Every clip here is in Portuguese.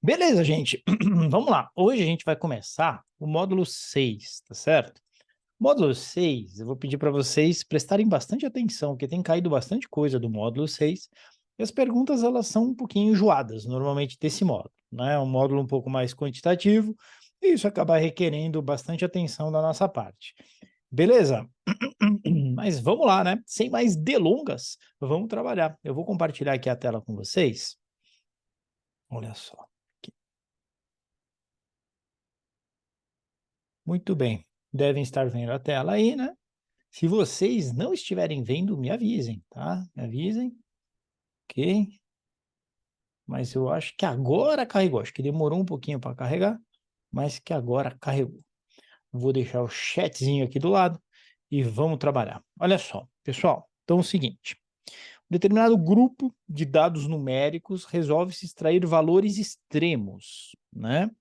Beleza, gente. Vamos lá. Hoje a gente vai começar o módulo 6, tá certo? Módulo 6, eu vou pedir para vocês prestarem bastante atenção, porque tem caído bastante coisa do módulo 6, e as perguntas elas são um pouquinho enjoadas, normalmente desse módulo, né? É um módulo um pouco mais quantitativo, e isso acaba requerendo bastante atenção da nossa parte. Beleza? Mas vamos lá, né? Sem mais delongas, vamos trabalhar. Eu vou compartilhar aqui a tela com vocês. Olha só. Muito bem. Devem estar vendo a tela aí, né? Se vocês não estiverem vendo, me avisem, tá? Me avisem, ok? Mas eu acho que agora carregou. Acho que demorou um pouquinho para carregar, mas que agora carregou. Vou deixar o chatzinho aqui do lado e vamos trabalhar. Olha só, pessoal. Então é o seguinte. Um determinado grupo de dados numéricos resolve se extrair valores extremos, né?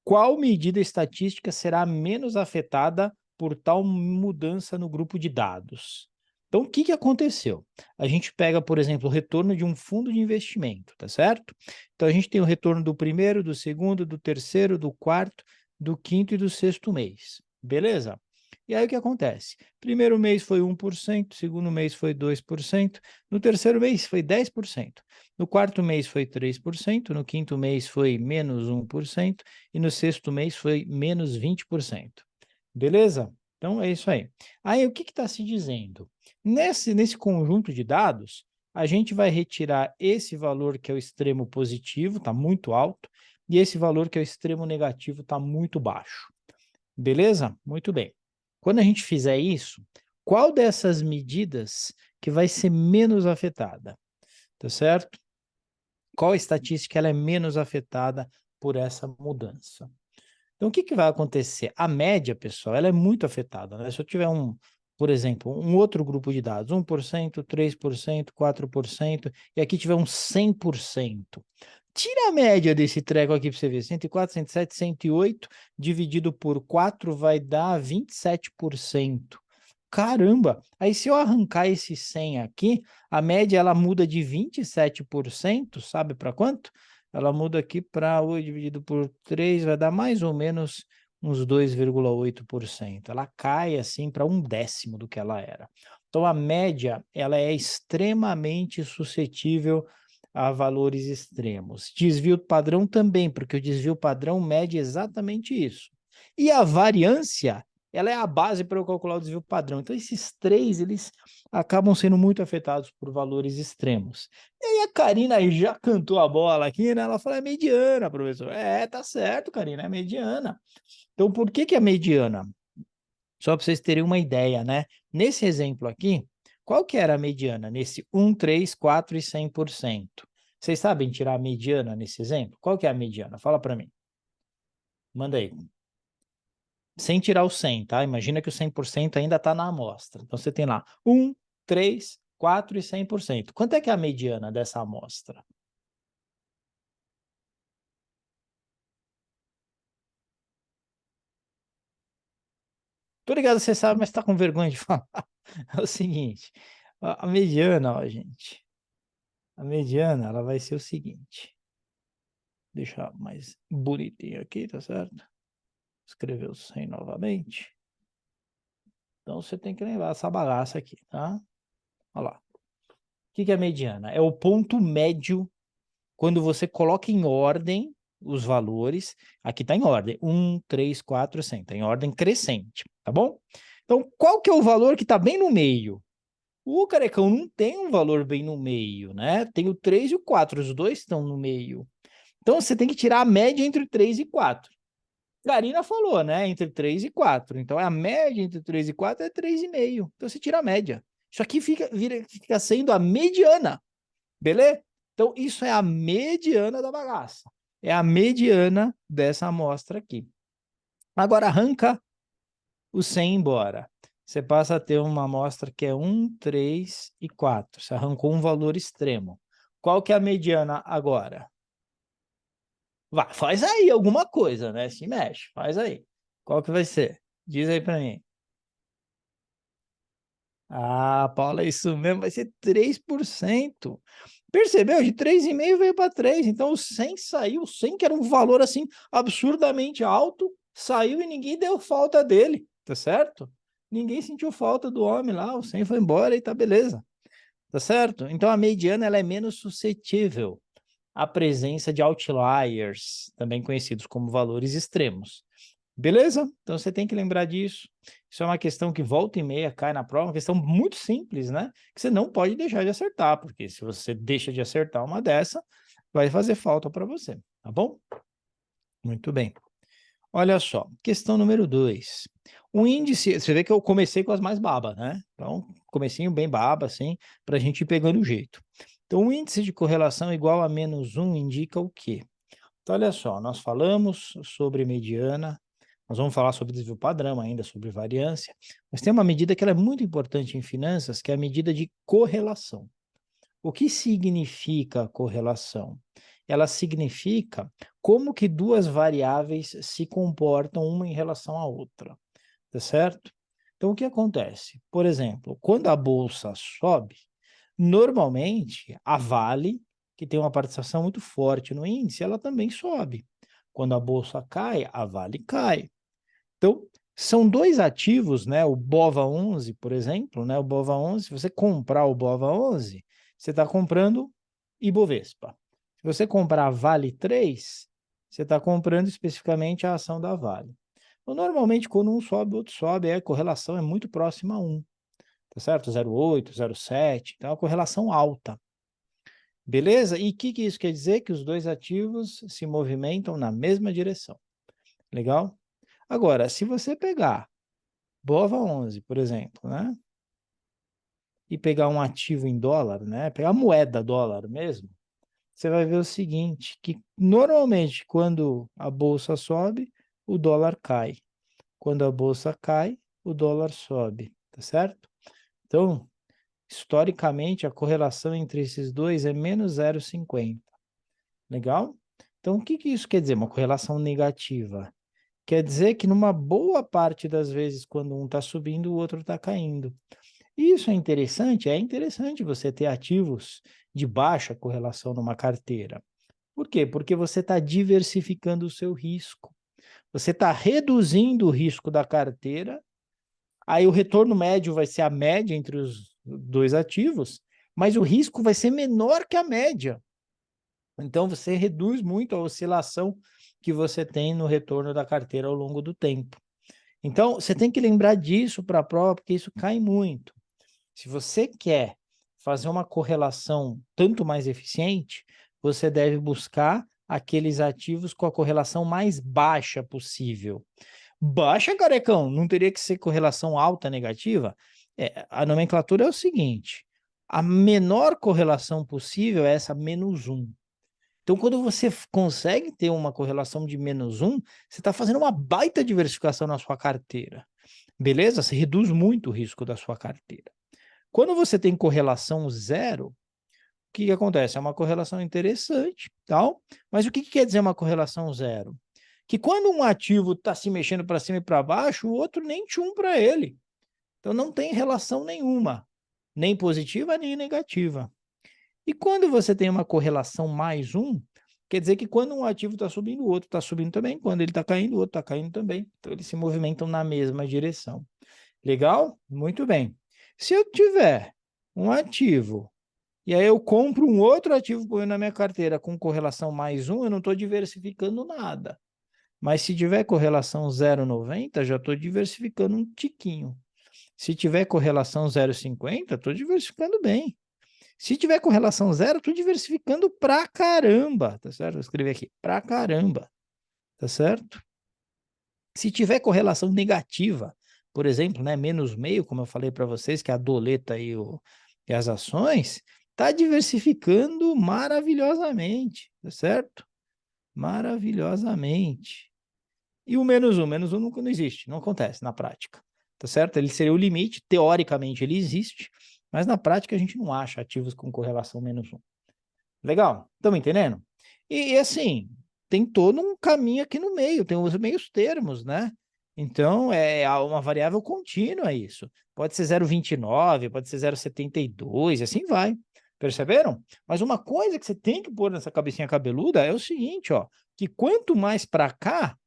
Qual medida estatística será menos afetada por tal mudança no grupo de dados? Então, o que que aconteceu? A gente pega, por exemplo, o retorno de um fundo de investimento, tá certo? Então, a gente tem o retorno do primeiro, do segundo, do terceiro, do quarto, do quinto e do sexto mês. Beleza? E aí o que acontece? Primeiro mês foi 1%, segundo mês foi 2%, no terceiro mês foi 10%, no quarto mês foi 3%, no quinto mês foi menos 1%, e no sexto mês foi menos 20%. Beleza? Então, é isso aí. Aí, o que está se dizendo? Nesse conjunto de dados, a gente vai retirar esse valor que é o extremo positivo, está muito alto, e esse valor que é o extremo negativo está muito baixo. Beleza? Muito bem. Quando a gente fizer isso, qual dessas medidas que vai ser menos afetada? Tá certo? Qual estatística ela é menos afetada por essa mudança? Então, o que que vai acontecer? A média, pessoal, ela é muito afetada, né? Se eu tiver por exemplo, um outro grupo de dados, 1%, 3%, 4%, e aqui tiver um 100%. Tira a média desse treco aqui para você ver, 104, 107, 108, dividido por 4 vai dar 27%. Caramba! Aí se eu arrancar esse 100 aqui, a média ela muda de 27%, sabe para quanto? Ela muda aqui para 8 dividido por 3, vai dar mais ou menos uns 2,8%. Ela cai assim para 1/10 do que ela era. Então a média ela é extremamente suscetível a valores extremos. Desvio padrão também, porque o desvio padrão mede exatamente isso. E a variância ela é a base para eu calcular o desvio padrão. Então, esses três, eles acabam sendo muito afetados por valores extremos. E aí a Karina aí já cantou a bola aqui, né? Ela falou, é mediana, professor. É, tá certo, Karina, é mediana. Então, por que que é mediana? Só para vocês terem uma ideia, né? Nesse exemplo aqui, qual que era a mediana? Nesse 1, 3, 4 e 100%. Vocês sabem tirar a mediana nesse exemplo? Qual que é a mediana? Fala para mim. Manda aí. Sem tirar o 100, tá? Imagina que o 100% ainda está na amostra. Então, você tem lá 1, 3, 4 e 100%. Quanto é que é a mediana dessa amostra? Tô ligado, você sabe, mas está com vergonha de falar. É o seguinte, a mediana, ó, gente, a mediana, ela vai ser o seguinte. Deixar mais bonitinho aqui, tá certo? Escrever o 100 novamente. Então, você tem que lembrar essa bagaça aqui, tá? Olha lá. O que que é a mediana? É o ponto médio quando você coloca em ordem os valores, aqui está em ordem, 1, 3, 4, 100, está em ordem crescente, tá bom? Então, qual que é o valor que está bem no meio? O carecão não tem um valor bem no meio, né? Tem o 3 e o 4, os dois estão no meio. Então, você tem que tirar a média entre 3 e 4. Karina falou, né? Entre 3 e 4. Então, a média entre 3 e 4 é 3,5. Então, você tira a média. Isso aqui fica sendo a mediana. Beleza? Então, isso é a mediana da bagaça. É a mediana dessa amostra aqui. Agora, arranca o 100 embora. Você passa a ter uma amostra que é 1, 3 e 4. Você arrancou um valor extremo. Qual que é a mediana agora? Vai, faz aí alguma coisa, né? Se mexe, faz aí. Qual que vai ser? Diz aí para mim. Ah, Paula, é isso mesmo, vai ser 3%. Percebeu? De 3,5 veio para 3. Então, o 100 saiu. O 100, que era um valor, assim, absurdamente alto, saiu e ninguém deu falta dele. Tá certo? Ninguém sentiu falta do homem lá. O 100 foi embora e tá beleza. Tá certo? Então, a mediana, ela é menos suscetível à presença de outliers, também conhecidos como valores extremos. Beleza? Então, você tem que lembrar disso. Isso é uma questão que volta e meia cai na prova, uma questão muito simples, né? Que você não pode deixar de acertar, porque se você deixa de acertar uma dessa, vai fazer falta para você, tá bom? Muito bem. Olha só, questão número 2. O índice, você vê que eu comecei com as mais babas, né? Então, comecinho bem baba, assim, para a gente ir pegando o jeito. Então, o índice de correlação igual a -1 indica o quê? Então, olha só, nós falamos sobre mediana, nós vamos falar sobre desvio padrão ainda, sobre variância, mas tem uma medida que ela é muito importante em finanças, que é a medida de correlação. O que significa correlação? Ela significa como que duas variáveis se comportam uma em relação à outra, tá certo? Então, o que acontece? Por exemplo, quando a bolsa sobe, normalmente a Vale, que tem uma participação muito forte no índice, ela também sobe. Quando a bolsa cai, a Vale cai. Então, são dois ativos, né? O BOVA11, por exemplo, né? O BOVA11, se você comprar o BOVA11, você está comprando Ibovespa. Se você comprar Vale 3, você está comprando especificamente a ação da Vale. Então, normalmente, quando um sobe, o outro sobe, a correlação é muito próxima a 1, tá certo? 0,8, 0,7, então é uma correlação alta. Beleza? E o que isso quer dizer? Que os dois ativos se movimentam na mesma direção. Legal? Agora, se você pegar BOVA11, por exemplo, né? E pegar um ativo em dólar, né? Pegar a moeda dólar mesmo, você vai ver o seguinte, que normalmente quando a bolsa sobe, o dólar cai. Quando a bolsa cai, o dólar sobe, tá certo? Então, historicamente, a correlação entre esses dois é menos 0,50. Legal? Então, o que isso quer dizer? Uma correlação negativa. Quer dizer que numa boa parte das vezes, quando um está subindo, o outro está caindo. Isso é interessante? É interessante você ter ativos de baixa correlação numa carteira. Por quê? Porque você está diversificando o seu risco. Você está reduzindo o risco da carteira, aí o retorno médio vai ser a média entre os dois ativos, mas o risco vai ser menor que a média. Então, você reduz muito a oscilação que você tem no retorno da carteira ao longo do tempo. Então, você tem que lembrar disso para a prova, porque isso cai muito. Se você quer fazer uma correlação tanto mais eficiente, você deve buscar aqueles ativos com a correlação mais baixa possível. Baixa, carecão, não teria que ser correlação alta negativa? A nomenclatura é o seguinte, a menor correlação possível é essa -1. Então, quando você consegue ter uma correlação de -1, você está fazendo uma baita diversificação na sua carteira. Beleza? Você reduz muito o risco da sua carteira. Quando você tem correlação zero, o que acontece? É uma correlação interessante, tal, mas o que quer dizer uma correlação zero? Que quando um ativo está se mexendo para cima e para baixo, o outro nem tchum para ele. Então, não tem relação nenhuma, nem positiva, nem negativa. E quando você tem uma correlação +1, quer dizer que quando um ativo está subindo, o outro está subindo também. Quando ele está caindo, o outro está caindo também. Então, eles se movimentam na mesma direção. Legal? Muito bem. Se eu tiver um ativo, e aí eu compro um outro ativo põe na minha carteira com correlação +1, eu não estou diversificando nada. Mas se tiver correlação 0,90, já estou diversificando um tiquinho. Se tiver correlação 0,50, estou diversificando bem. Se tiver correlação zero, estou diversificando pra caramba, tá certo? Vou escrever aqui, pra caramba, tá certo? Se tiver correlação negativa, por exemplo, né, -0,5, como eu falei para vocês, que é a doleta e as ações, tá diversificando maravilhosamente, tá certo? Maravilhosamente. E o -1? -1 não existe, não acontece na prática, tá certo? Ele seria o limite, teoricamente ele existe, mas na prática a gente não acha ativos com correlação -1. Legal? Estamos entendendo? E assim, tem todo um caminho aqui no meio, tem os meios termos, né? Então, é uma variável contínua isso. Pode ser 0,29, pode ser 0,72, e assim vai. Perceberam? Mas uma coisa que você tem que pôr nessa cabecinha cabeluda é o seguinte, ó, que quanto mais para cá,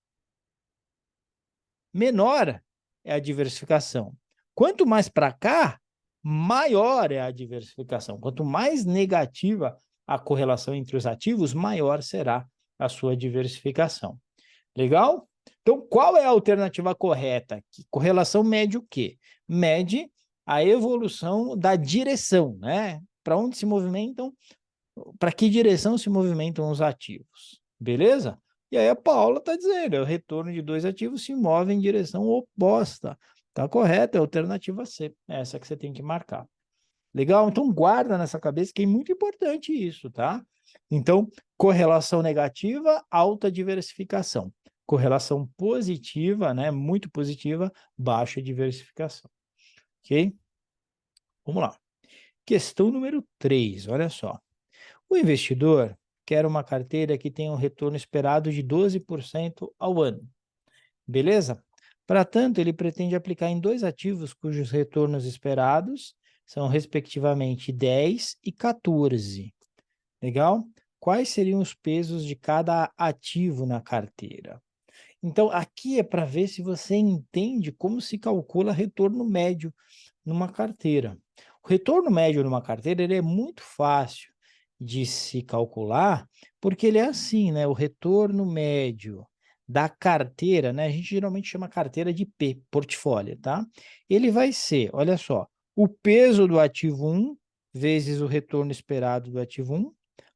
menor é a diversificação. Quanto mais para cá, maior é a diversificação. Quanto mais negativa a correlação entre os ativos, maior será a sua diversificação. Legal? Então, qual é a alternativa correta? Correlação mede o quê? Mede a evolução da direção, né? Para onde se movimentam, para que direção se movimentam os ativos. Beleza? E aí a Paula está dizendo, o retorno de dois ativos se move em direção oposta. Tá correto, é a alternativa C. É essa que você tem que marcar. Legal? Então, guarda nessa cabeça que é muito importante isso, tá? Então, correlação negativa, alta diversificação. Correlação positiva, né? Muito positiva, baixa diversificação. Ok? Vamos lá. Questão número 3, olha só. O investidor quer uma carteira que tenha um retorno esperado de 12% ao ano. Beleza? Para tanto, ele pretende aplicar em dois ativos cujos retornos esperados são, respectivamente, 10 e 14. Legal? Quais seriam os pesos de cada ativo na carteira? Então, aqui é para ver se você entende como se calcula retorno médio numa carteira. O retorno médio numa carteira ele é muito fácil de se calcular, porque ele é assim, né? O retorno médio da carteira, né? A gente geralmente chama carteira de P, portfólio, tá? Ele vai ser, olha só, o peso do ativo 1 vezes o retorno esperado do ativo 1,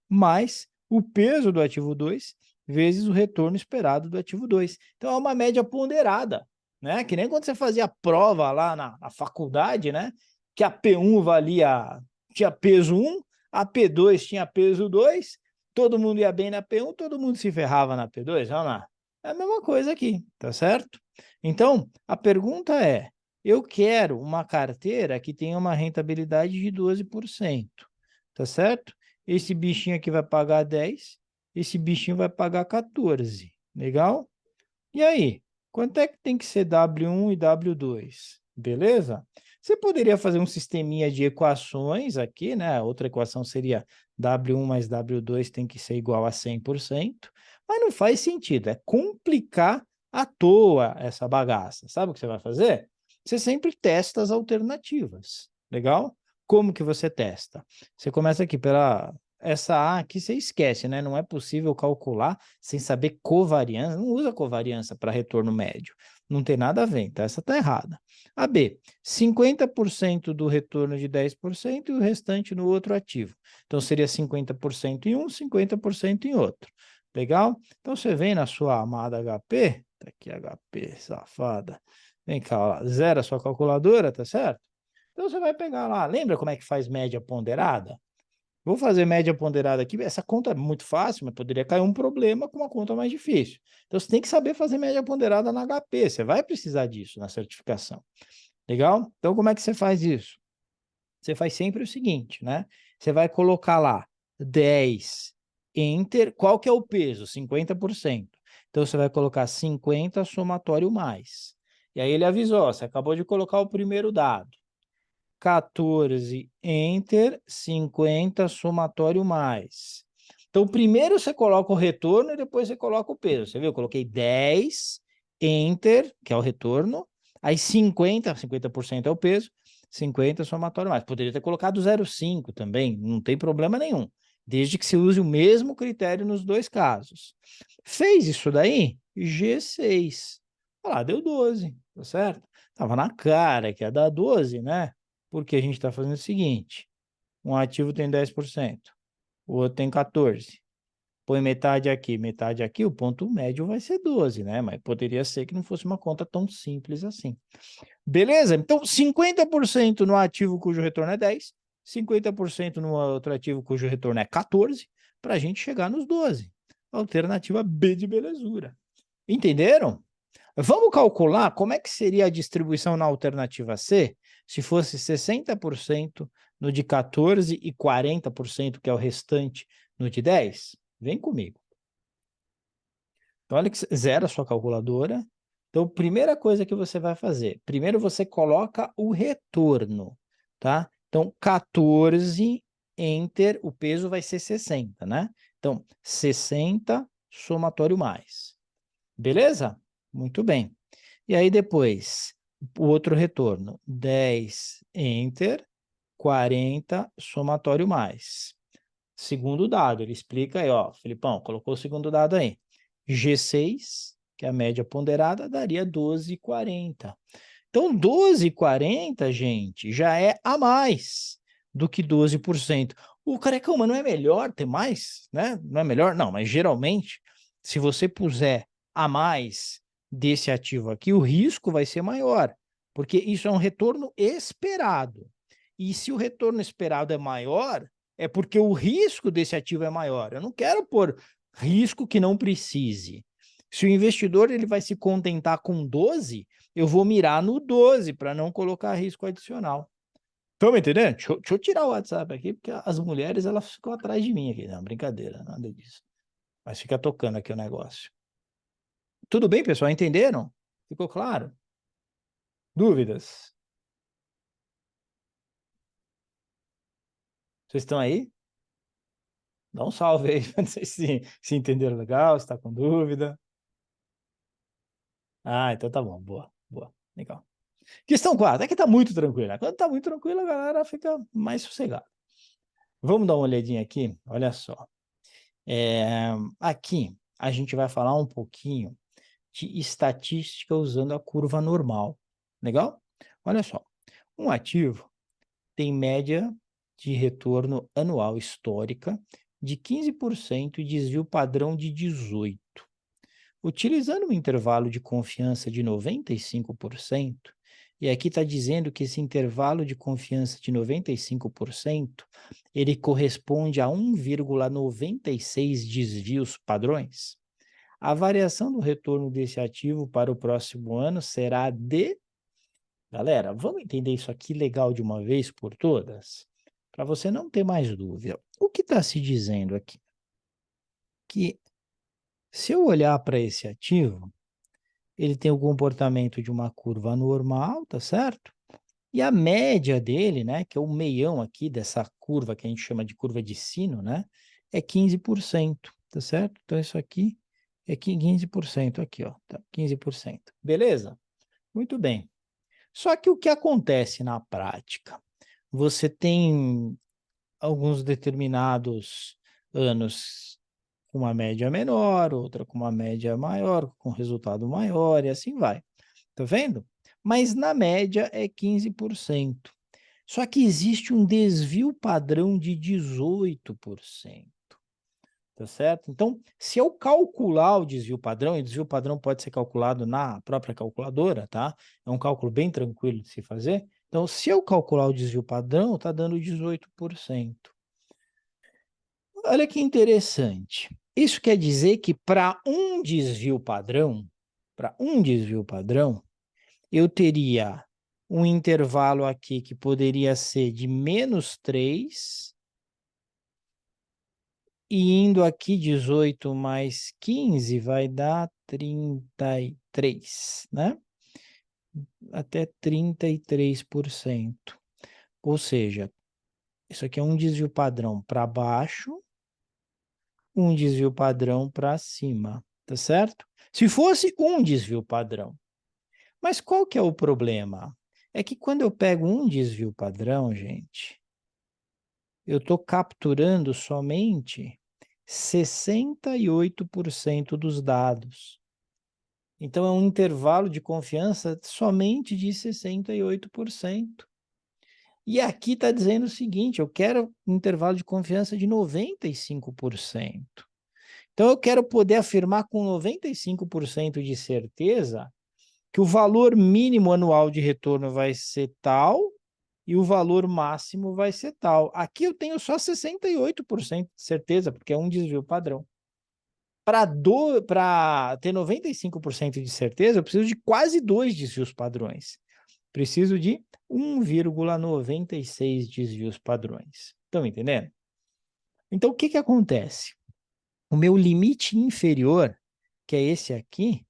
mais o peso do ativo 2 vezes o retorno esperado do ativo 2. Então, é uma média ponderada, né? Que nem quando você fazia a prova lá na faculdade, né? Que a P1 tinha peso 1, a P2 tinha peso 2, todo mundo ia bem na P1, todo mundo se ferrava na P2, vamos lá. É a mesma coisa aqui, tá certo? Então, a pergunta é, eu quero uma carteira que tenha uma rentabilidade de 12%, tá certo? Esse bichinho aqui vai pagar 10, esse bichinho vai pagar 14, legal? E aí, quanto é que tem que ser W1 e W2? Beleza? Você poderia fazer um sisteminha de equações aqui, né? Outra equação seria W1 mais W2 tem que ser igual a 100%, mas não faz sentido, é complicar à toa essa bagaça. Sabe o que você vai fazer? Você sempre testa as alternativas, legal? Como que você testa? Você começa aqui pela... Essa A aqui você esquece, né? Não é possível calcular sem saber covariância. Não usa covariância para retorno médio. Não tem nada a ver, então essa está errada. A B, 50% do retorno de 10% e o restante no outro ativo. Então, seria 50% em um, 50% em outro. Legal? Então, você vem na sua amada HP, tá aqui HP, safada. Vem cá, ó, zera a sua calculadora, tá certo? Então, você vai pegar lá, lembra como é que faz média ponderada? Vou fazer média ponderada aqui, essa conta é muito fácil, mas poderia cair um problema com uma conta mais difícil. Então, você tem que saber fazer média ponderada na HP, você vai precisar disso na certificação. Legal? Então, como é que você faz isso? Você faz sempre o seguinte, né? Você vai colocar lá 10, enter, qual que é o peso? 50%. Então, você vai colocar 50 somatório mais. E aí ele avisou, ó, você acabou de colocar o primeiro dado. 14, enter, 50, somatório mais. Então, primeiro você coloca o retorno e depois você coloca o peso. Você viu? Eu coloquei 10, enter, que é o retorno, aí 50% é o peso, 50 somatório mais. Poderia ter colocado 0,5 também, não tem problema nenhum, desde que se use o mesmo critério nos dois casos. Fez isso daí? G6. Olha lá, deu 12, tá certo? Tava na cara que ia dar 12, né? Porque a gente está fazendo o seguinte, um ativo tem 10%, o outro tem 14%. Põe metade aqui, o ponto médio vai ser 12, né? Mas poderia ser que não fosse uma conta tão simples assim. Beleza? Então, 50% no ativo cujo retorno é 10, 50% no outro ativo cujo retorno é 14, para a gente chegar nos 12. Alternativa B de belezura. Entenderam? Vamos calcular como é que seria a distribuição na alternativa C se fosse 60% no de 14 e 40%, que é o restante, no de 10? Vem comigo. Então, olha que zera a sua calculadora. Então, primeira coisa que você vai fazer, primeiro você coloca o retorno, tá? Então, 14 enter, o peso vai ser 60, né? Então, 60 somatório mais. Beleza? Muito bem. E aí depois, o outro retorno, 10 enter, 40 somatório mais. Segundo dado, ele explica aí, ó, Felipão, colocou o segundo dado aí. G6, que é a média ponderada, daria 12,40. Então, 12,40, gente, já é a mais do que 12%. O Carecão, mas não é melhor ter mais, né? Não é melhor? Não, mas geralmente, se você puser a mais desse ativo aqui, o risco vai ser maior, porque isso é um retorno esperado. E se o retorno esperado é maior, é porque o risco desse ativo é maior. Eu não quero pôr risco que não precise. Se o investidor ele vai se contentar com 12, eu vou mirar no 12 para não colocar risco adicional. Estão me entendendo? Deixa eu tirar o WhatsApp aqui, porque as mulheres elas ficam atrás de mim aqui. Não, brincadeira, nada disso. Mas fica tocando aqui o negócio. Tudo bem, pessoal? Entenderam? Ficou claro? Dúvidas? Vocês estão aí? Dá um salve aí, não sei se entenderam legal, se está com dúvida. Ah, então tá bom, boa, boa, legal. Questão 4, é que tá muito tranquila. Quando tá muito tranquila, a galera fica mais sossegada. Vamos dar uma olhadinha aqui, olha só. Aqui a gente vai falar um pouquinho de estatística usando a curva normal. Legal? Olha só, um ativo tem média de retorno anual histórica de 15% e desvio padrão de 18%. Utilizando um intervalo de confiança de 95%, e aqui está dizendo que esse intervalo de confiança de 95%, ele corresponde a 1,96 desvios padrões. A variação do retorno desse ativo para o próximo ano será de... Galera, vamos entender isso aqui legal de uma vez por todas? Para você não ter mais dúvida. O que está se dizendo aqui? Que se eu olhar para esse ativo, ele tem o comportamento de uma curva normal, tá certo? E a média dele, né, que é o meião aqui dessa curva que a gente chama de curva de sino, né, é 15%, tá certo? Então isso aqui é 15% aqui, ó, tá? 15%. Beleza? Muito bem. Só que o que acontece na prática? Você tem alguns determinados anos com uma média menor, outra com uma média maior, com resultado maior, e assim vai. Tá vendo? Mas na média é 15%. Só que existe um desvio padrão de 18%. Tá certo? Então, se eu calcular o desvio padrão, e o desvio padrão pode ser calculado na própria calculadora, tá? É um cálculo bem tranquilo de se fazer. Então, se eu calcular o desvio padrão, está dando 18%. Olha que interessante. Isso quer dizer que para um desvio padrão, eu teria um intervalo aqui que poderia ser de -3, e indo aqui 18 mais 15 vai dar 33, né? Até 33%. Ou seja, isso aqui é um desvio padrão para baixo, um desvio padrão para cima, tá certo? Se fosse um desvio padrão. Mas qual que é o problema? É que quando eu pego um desvio padrão, gente, eu estou capturando somente 68% dos dados. Então, é um intervalo de confiança somente de 68%. E aqui está dizendo o seguinte, eu quero um intervalo de confiança de 95%. Então, eu quero poder afirmar com 95% de certeza que o valor mínimo anual de retorno vai ser tal e o valor máximo vai ser tal. Aqui eu tenho só 68% de certeza, porque é um desvio padrão. Para ter 95% de certeza, eu preciso de quase 2 desvios padrões. Preciso de 1,96 desvios padrões. Estão entendendo? Então, o que acontece? O meu limite inferior, que é esse aqui,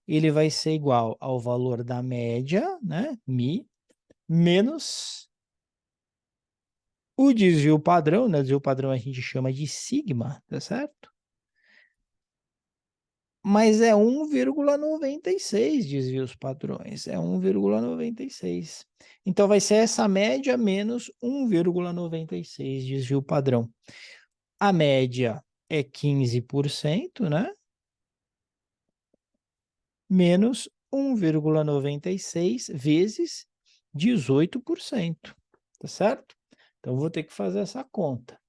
ele vai ser igual ao valor da média, né, mi, menos O desvio padrão, né? O desvio padrão a gente chama de sigma, tá certo? Mas é 1,96 desvios padrões, é 1,96. Então, vai ser essa média menos 1,96 desvio padrão. A média é 15%, né? Menos 1,96 vezes 18%, tá certo? Então, vou ter que fazer essa conta.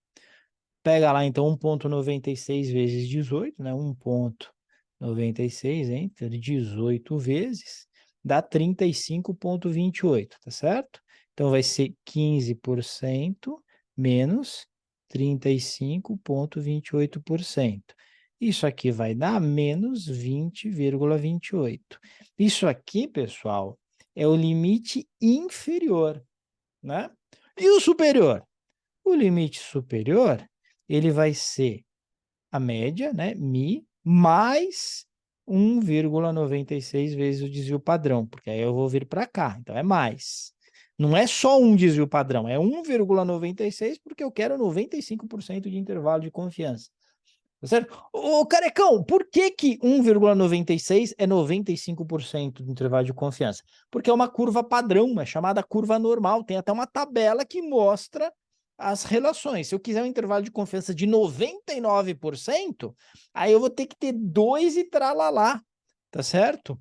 Pega lá, então, 1,96 vezes 18, né? 1,96 entre 18 vezes, dá 35,28, tá certo? Então, vai ser 15% menos 35,28%. Isso aqui vai dar menos 20,28. Isso aqui, pessoal, é o limite inferior, né? E o superior? O limite superior, ele vai ser a média, né, mi, mais 1,96 vezes o desvio padrão, porque aí eu vou vir para cá, então é mais. Não é só um desvio padrão, é 1,96 porque eu quero 95% de intervalo de confiança. Tá certo? Ô, Carecão, por que que 1,96 é 95% do intervalo de confiança? Porque é uma curva padrão, é chamada curva normal, tem até uma tabela que mostra as relações. Se eu quiser um intervalo de confiança de 99%, aí eu vou ter que ter 2 e tralalá, tá certo?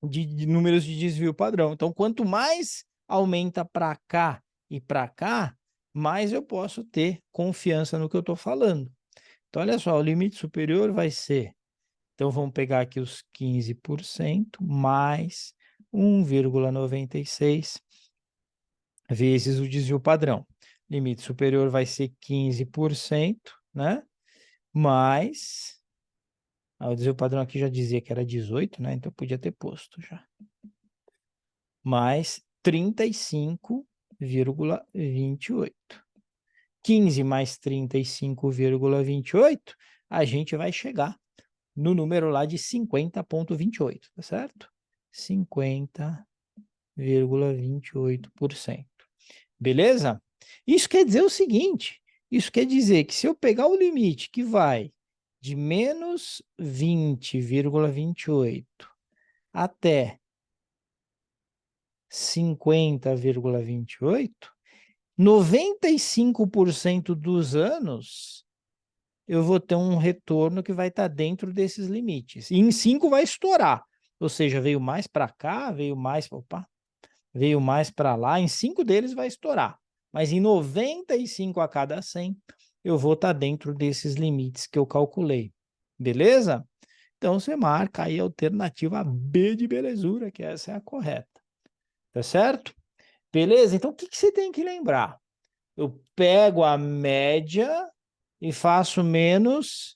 De números de desvio padrão. Então, quanto mais aumenta para cá e para cá, mais eu posso ter confiança no que eu estou falando. Então, olha só, o limite superior vai ser, então vamos pegar aqui os 15% mais 1,96 vezes o desvio padrão. Limite superior vai ser 15%, né? Mais, o desvio padrão aqui já dizia que era 18, né? Então podia ter posto já. Mais 35,28. 15 mais 35,28, a gente vai chegar no número lá de 50,28, tá certo? 50,28%. Beleza? Isso quer dizer o seguinte, isso quer dizer que se eu pegar o limite que vai de menos 20,28 até 50,28, 95% dos anos eu vou ter um retorno que vai estar dentro desses limites. E em 5 vai estourar. Ou seja, veio mais para cá, veio mais para lá. Em 5 deles vai estourar. Mas em 95 a cada 100, eu vou estar dentro desses limites que eu calculei. Beleza? Então, você marca aí a alternativa B de belezura, que essa é a correta. Tá certo? Beleza? Então, o que você tem que lembrar? Eu pego a média e faço menos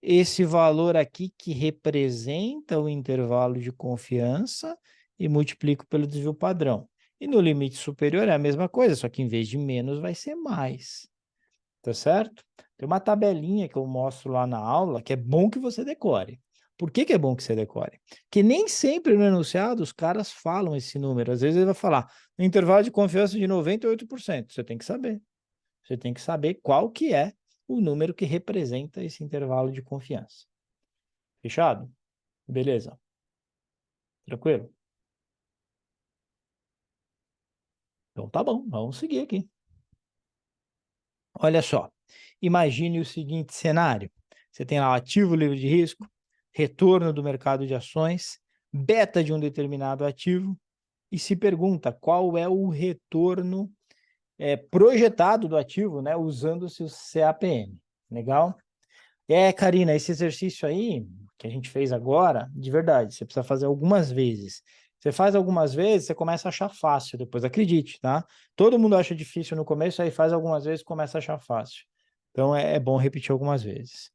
esse valor aqui que representa o intervalo de confiança e multiplico pelo desvio padrão. E no limite superior é a mesma coisa, só que em vez de menos vai ser mais. Tá certo? Tem uma tabelinha que eu mostro lá na aula que é bom que você decore. Por que que é bom que você decore? Porque nem sempre no enunciado os caras falam esse número. Às vezes ele vai falar intervalo de confiança de 98%. Você tem que saber. Você tem que saber qual que é o número que representa esse intervalo de confiança. Fechado? Beleza. Tranquilo? Então tá bom, vamos seguir aqui. Olha só, imagine o seguinte cenário. Você tem lá o ativo livre de risco, retorno do mercado de ações, beta de um determinado ativo, e se pergunta qual é o retorno projetado do ativo, né, usando-se o CAPM. Legal? Karina, esse exercício aí que a gente fez agora, de verdade, você precisa fazer algumas vezes. Você faz algumas vezes, você começa a achar fácil depois, acredite, tá? Todo mundo acha difícil no começo, aí faz algumas vezes e começa a achar fácil. Então, é bom repetir algumas vezes.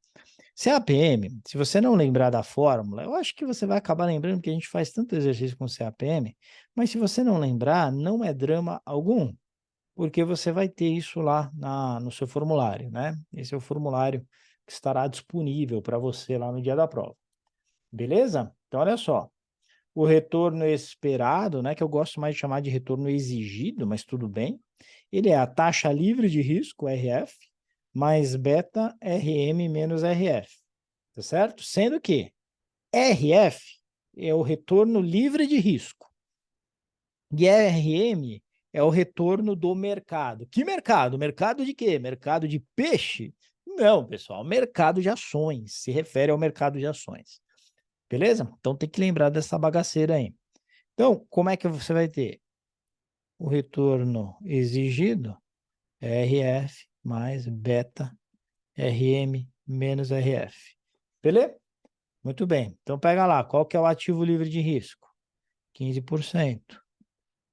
CAPM, se você não lembrar da fórmula, eu acho que você vai acabar lembrando, porque a gente faz tanto exercício com CAPM, mas se você não lembrar, não é drama algum, porque você vai ter isso lá no seu formulário, né? Esse é o formulário que estará disponível para você lá no dia da prova. Beleza? Então, olha só. O retorno esperado, né, que eu gosto mais de chamar de retorno exigido, mas tudo bem, ele é a taxa livre de risco, RF, mais beta RM menos RF, tá certo? Sendo que RF é o retorno livre de risco e RM é o retorno do mercado. Que mercado? Mercado de quê? Mercado de peixe? Não, pessoal, mercado de ações, se refere ao mercado de ações. Beleza? Então tem que lembrar dessa bagaceira aí. Então, como é que você vai ter? O retorno exigido é RF mais beta RM menos RF. Beleza? Muito bem. Então pega lá, qual que é o ativo livre de risco? 15%.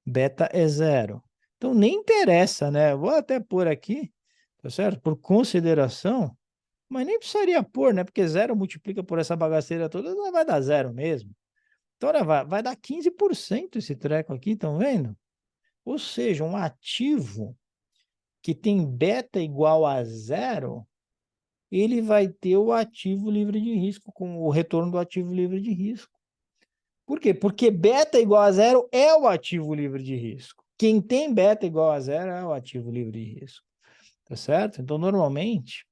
Beta é 0. Então nem interessa, né? Vou até pôr aqui, tá certo? Por consideração, mas nem precisaria pôr, né? Porque 0 multiplica por essa bagaceira toda, vai dar 0 mesmo. Então, olha, vai dar 15% esse treco aqui, estão vendo? Ou seja, um ativo que tem beta igual a 0, ele vai ter o ativo livre de risco, com o retorno do ativo livre de risco. Por quê? Porque beta igual a 0 é o ativo livre de risco. Quem tem beta igual a 0 é o ativo livre de risco. Tá certo? Então, normalmente,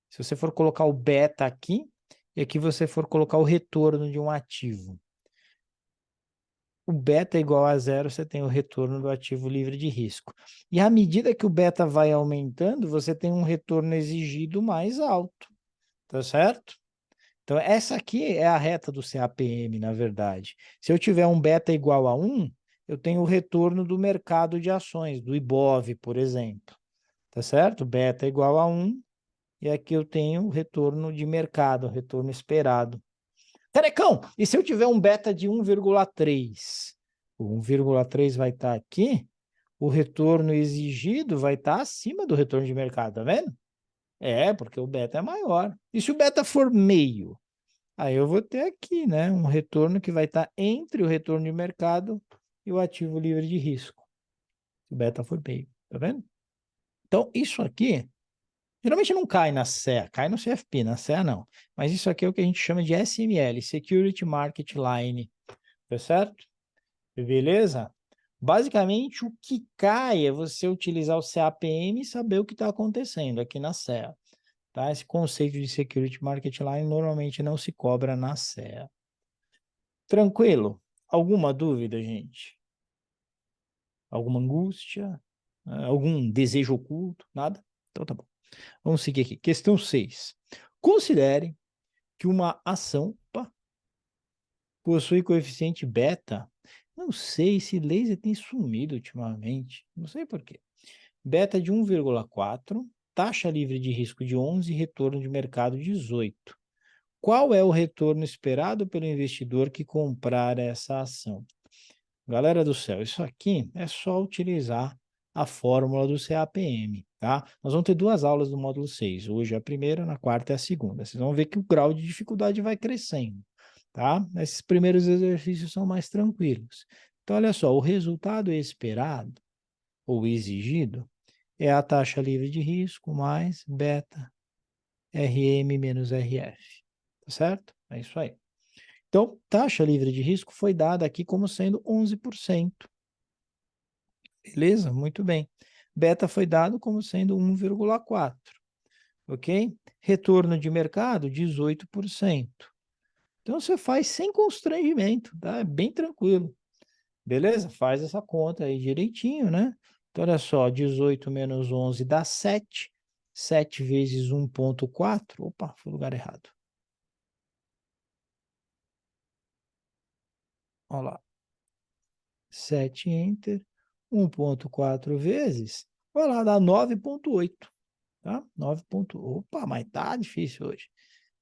se você for colocar o beta aqui, e aqui você for colocar o retorno de um ativo. O beta igual a 0, você tem o retorno do ativo livre de risco. E à medida que o beta vai aumentando, você tem um retorno exigido mais alto. Tá certo? Então, essa aqui é a reta do CAPM, na verdade. Se eu tiver um beta igual a 1, eu tenho o retorno do mercado de ações, do IBOV, por exemplo. Tá certo? Beta igual a 1, e aqui eu tenho o retorno de mercado, o retorno esperado. Terecão, e se eu tiver um beta de 1,3? O 1,3 vai estar aqui, o retorno exigido vai estar acima do retorno de mercado, tá vendo? É, porque o beta é maior. E se o beta for meio? Aí eu vou ter aqui, né, um retorno que vai estar entre o retorno de mercado e o ativo livre de risco. Se o beta for meio, tá vendo? Então, isso aqui, geralmente não cai na SEA, cai no CFP, na SEA não. Mas isso aqui é o que a gente chama de SML, Security Market Line, tá certo? Beleza? Basicamente, o que cai é você utilizar o CAPM e saber o que está acontecendo aqui na SEA. Tá? Esse conceito de Security Market Line normalmente não se cobra na SEA. Tranquilo? Alguma dúvida, gente? Alguma angústia? Algum desejo oculto? Nada? Então tá bom. Vamos seguir aqui. Questão 6. Considere que uma ação possui coeficiente beta. Não sei, esse laser tem sumido ultimamente. Não sei por quê. Beta de 1,4, taxa livre de risco de 11 e retorno de mercado 18. Qual é o retorno esperado pelo investidor que comprar essa ação? Galera do céu, isso aqui é só utilizar a fórmula do CAPM, tá? Nós vamos ter 2 aulas do módulo 6, hoje é a primeira, na quarta é a segunda. Vocês vão ver que o grau de dificuldade vai crescendo, tá? Esses primeiros exercícios são mais tranquilos. Então, olha só, o resultado esperado, ou exigido, é a taxa livre de risco mais beta RM menos RF, tá certo? É isso aí. Então, taxa livre de risco foi dada aqui como sendo 11%. Beleza? Muito bem. Beta foi dado como sendo 1,4. Ok? Retorno de mercado, 18%. Então, você faz sem constrangimento, tá? É bem tranquilo. Beleza? Faz essa conta aí direitinho, né? Então, olha só, 18 menos 11 dá 7. 7 vezes 1,4. Opa, foi o lugar errado. Olha lá. 7 enter. 1,4 vezes. Olha lá, dá 9,8. Tá? 9. Opa, mas tá difícil hoje.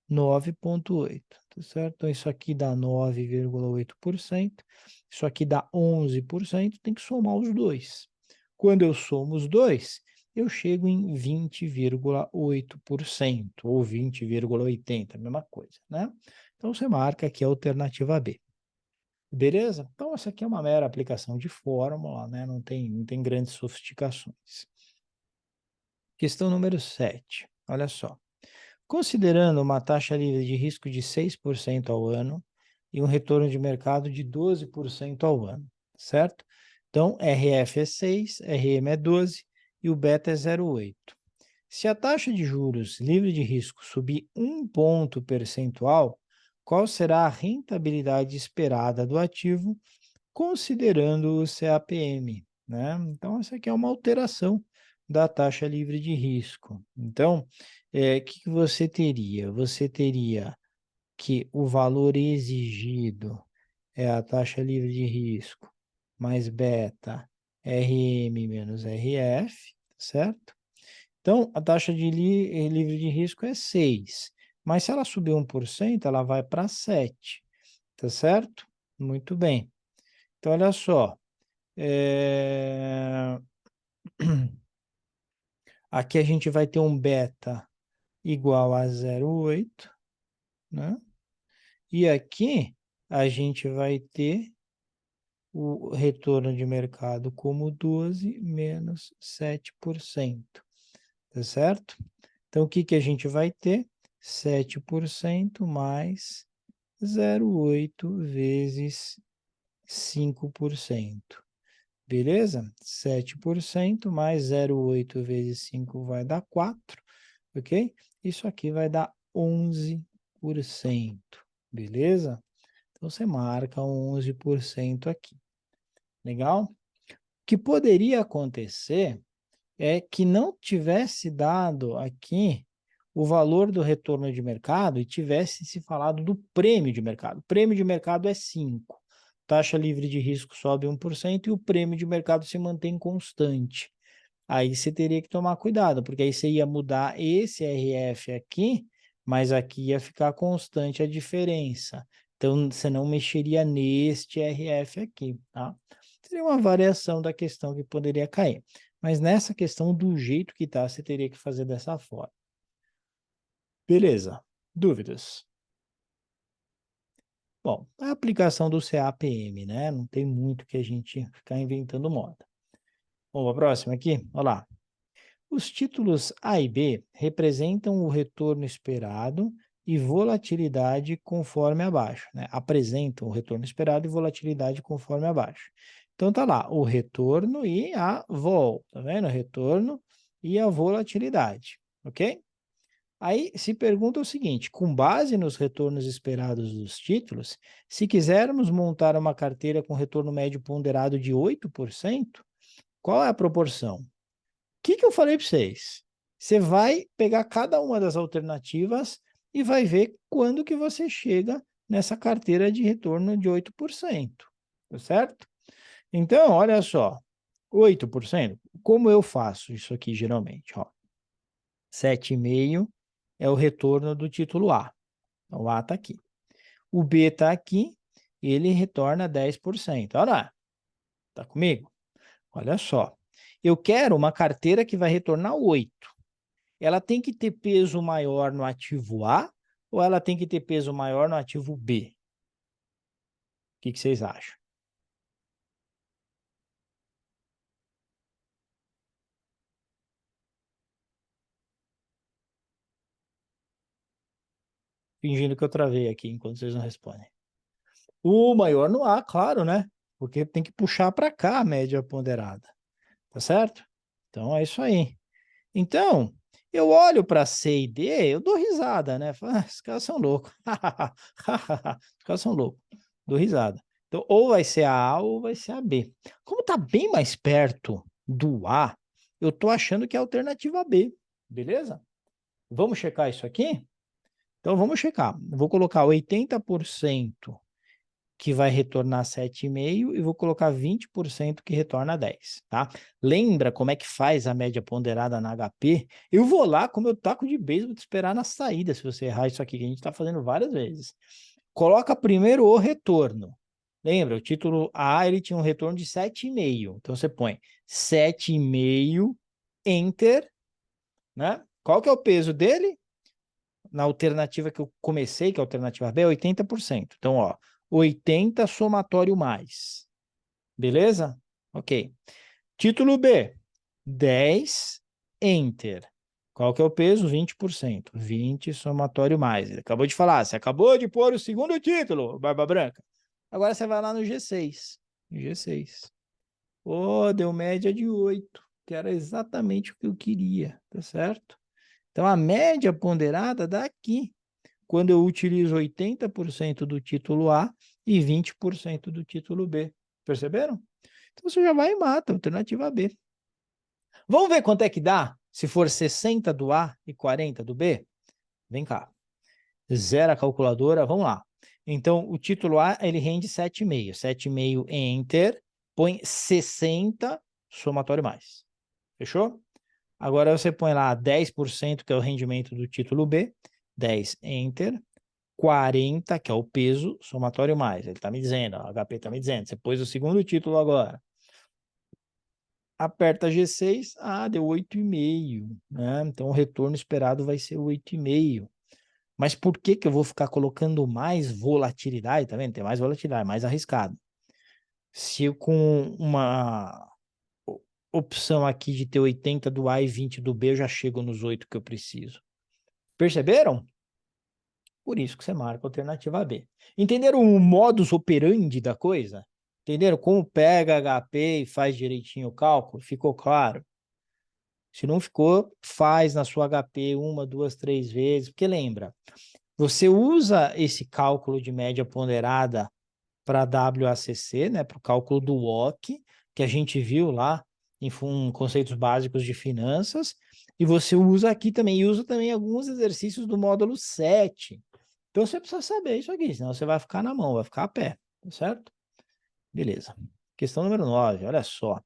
9,8, tá certo? Então, isso aqui dá 9,8%. Isso aqui dá 11%. Tem que somar os dois. Quando eu somo os dois, eu chego em 20,8% ou 20,80%, a mesma coisa, né? Então, você marca aqui a alternativa B. Beleza? Então, essa aqui é uma mera aplicação de fórmula, né? Não tem grandes sofisticações. Questão número 7. Olha só. Considerando uma taxa livre de risco de 6% ao ano e um retorno de mercado de 12% ao ano, certo? Então, RF é 6, RM é 12, e o beta é 0,8. Se a taxa de juros livre de risco subir 1 ponto percentual, qual será a rentabilidade esperada do ativo, considerando o CAPM, né? Então, essa aqui é uma alteração da taxa livre de risco. Então, o que você teria? Você teria que o valor exigido é a taxa livre de risco mais beta RM menos RF, certo? Então, a taxa de livre de risco é 6, mas se ela subir 1%, ela vai para 7, tá certo? Muito bem. Então, olha só, aqui a gente vai ter um beta igual a 0,8, né? E aqui a gente vai ter o retorno de mercado como 12 menos 7%, tá certo? Então, o que que a gente vai ter? 7% mais 0,8 vezes 5%. Beleza? 7% mais 0,8 vezes 5 vai dar 4, ok? Isso aqui vai dar 11%, beleza? Então, você marca 11% aqui. Legal? O que poderia acontecer é que não tivesse dado aqui o valor do retorno de mercado e tivesse se falado do prêmio de mercado. O prêmio de mercado é 5. Taxa livre de risco sobe 1% e o prêmio de mercado se mantém constante. Aí você teria que tomar cuidado, porque aí você ia mudar esse RF aqui, mas aqui ia ficar constante a diferença. Então, você não mexeria neste RF aqui, tá? Seria uma variação da questão que poderia cair. Mas nessa questão, do jeito que está, você teria que fazer dessa forma. Beleza. Dúvidas? Bom, a aplicação do CAPM, né? Não tem muito que a gente ficar inventando moda. Vamos para a próxima aqui? Olha lá. Os títulos A e B representam o retorno esperado e volatilidade conforme abaixo, né? Apresentam o retorno esperado e volatilidade conforme abaixo. Então tá lá, o retorno e a vol, tá vendo? O retorno e a volatilidade, ok? Aí se pergunta o seguinte, com base nos retornos esperados dos títulos, se quisermos montar uma carteira com retorno médio ponderado de 8%, qual é a proporção? Que eu falei para vocês? Você vai pegar cada uma das alternativas e vai ver quando que você chega nessa carteira de retorno de 8%, tá certo? Então, olha só, 8%, como eu faço isso aqui geralmente? Ó, 7,5% é o retorno do título A. Então, o A está aqui. O B está aqui, ele retorna 10%. Olha lá, tá comigo? Olha só, eu quero uma carteira que vai retornar 8%. Ela tem que ter peso maior no ativo A ou ela tem que ter peso maior no ativo B? O que vocês acham? Fingindo que eu travei aqui enquanto vocês não respondem. O maior no A, claro, né? Porque tem que puxar para cá a média ponderada. Tá certo? Então é isso aí. Então, eu olho para C e D, eu dou risada, né? Falo, esses caras são loucos. Os caras são loucos. Dou risada. Então, ou vai ser a A ou vai ser a B. Como está bem mais perto do A, eu estou achando que é a alternativa B. Beleza? Vamos checar isso aqui? Então, vamos checar. Vou colocar 80% que vai retornar 7,5 e vou colocar 20% que retorna 10, tá? Lembra como é que faz a média ponderada na HP? Eu vou lá com meu taco de beisebol te esperar na saída, se você errar isso aqui, que a gente está fazendo várias vezes. Coloca primeiro o retorno. Lembra, o título A, ele tinha um retorno de 7,5. Então, você põe 7,5, Enter, né? Qual que é o peso dele? Na alternativa que eu comecei, que é a alternativa B, é 80%. Então, ó, 80 somatório mais. Beleza? Ok. Título B, 10, Enter. Qual que é o peso? 20%. 20 somatório mais. Ele acabou de falar, você acabou de pôr o segundo título, Barba Branca. Agora você vai lá no G6. G6. Oh, deu média de 8. que era exatamente o que eu queria, tá certo? Então, a média ponderada dá aqui, quando eu utilizo 80% do título A e 20% do título B. Perceberam? Então, você já vai e mata, alternativa B. Vamos ver quanto é que dá se for 60 do A e 40 do B? Vem cá. Zera a calculadora, vamos lá. Então, o título A, ele rende 7,5. 7,5, Enter, põe 60, somatório mais. Fechou? Agora você põe lá 10%, que é o rendimento do título B, 10, Enter, 40, que é o peso, somatório mais. Ele está me dizendo, ó, HP está me dizendo, você pôs o segundo título agora. Aperta G6, deu 8,5, né? Então, o retorno esperado vai ser 8,5. Mas por que que eu vou ficar colocando mais volatilidade? Tá vendo? Tem mais volatilidade, mais arriscado. Se eu com uma opção aqui de ter 80 do A e 20 do B, eu já chego nos 8 que eu preciso. Perceberam? Por isso que você marca a alternativa B. Entenderam o modus operandi da coisa? Entenderam como pega HP e faz direitinho o cálculo? Ficou claro? Se não ficou, faz na sua HP 1, 2, 3 vezes, porque lembra, você usa esse cálculo de média ponderada para WACC, né, para o cálculo do WOC, que a gente viu lá em conceitos básicos de finanças, e você usa aqui também, e usa também alguns exercícios do módulo 7. Então você precisa saber isso aqui, senão você vai ficar na mão, vai ficar a pé, tá certo? Beleza. Questão número 9, olha só.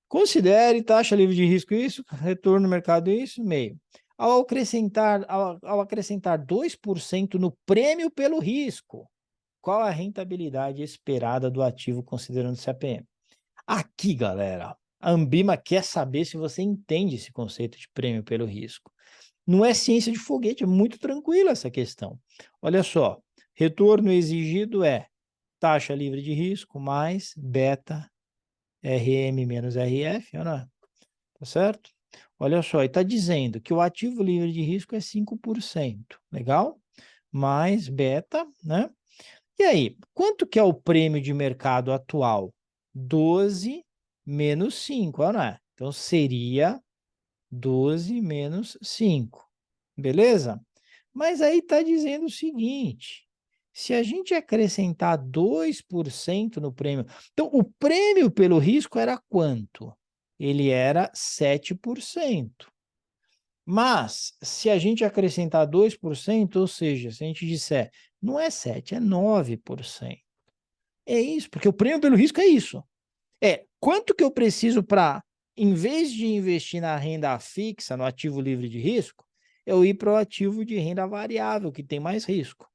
Considere taxa livre de risco isso, retorno no mercado isso, meio. Ao acrescentar 2% no prêmio pelo risco, qual a rentabilidade esperada do ativo considerando o CAPM? Aqui, galera, a Ambima quer saber se você entende esse conceito de prêmio pelo risco. Não é ciência de foguete, é muito tranquila essa questão. Olha só, retorno exigido é taxa livre de risco mais beta RM menos RF, não é? Tá certo? Olha só, e está dizendo que o ativo livre de risco é 5%, legal? Mais beta, né? E aí, quanto que é o prêmio de mercado atual? 12 menos 5, não é? Então, seria 12 menos 5, beleza? Mas aí está dizendo o seguinte, se a gente acrescentar 2% no prêmio... Então, o prêmio pelo risco era quanto? Ele era 7%. Mas, se a gente acrescentar 2%, ou seja, se a gente disser, não é 7%, é 9%. É isso, porque o prêmio pelo risco é isso. É, quanto que eu preciso para, em vez de investir na renda fixa, no ativo livre de risco, eu ir para o ativo de renda variável, que tem mais risco.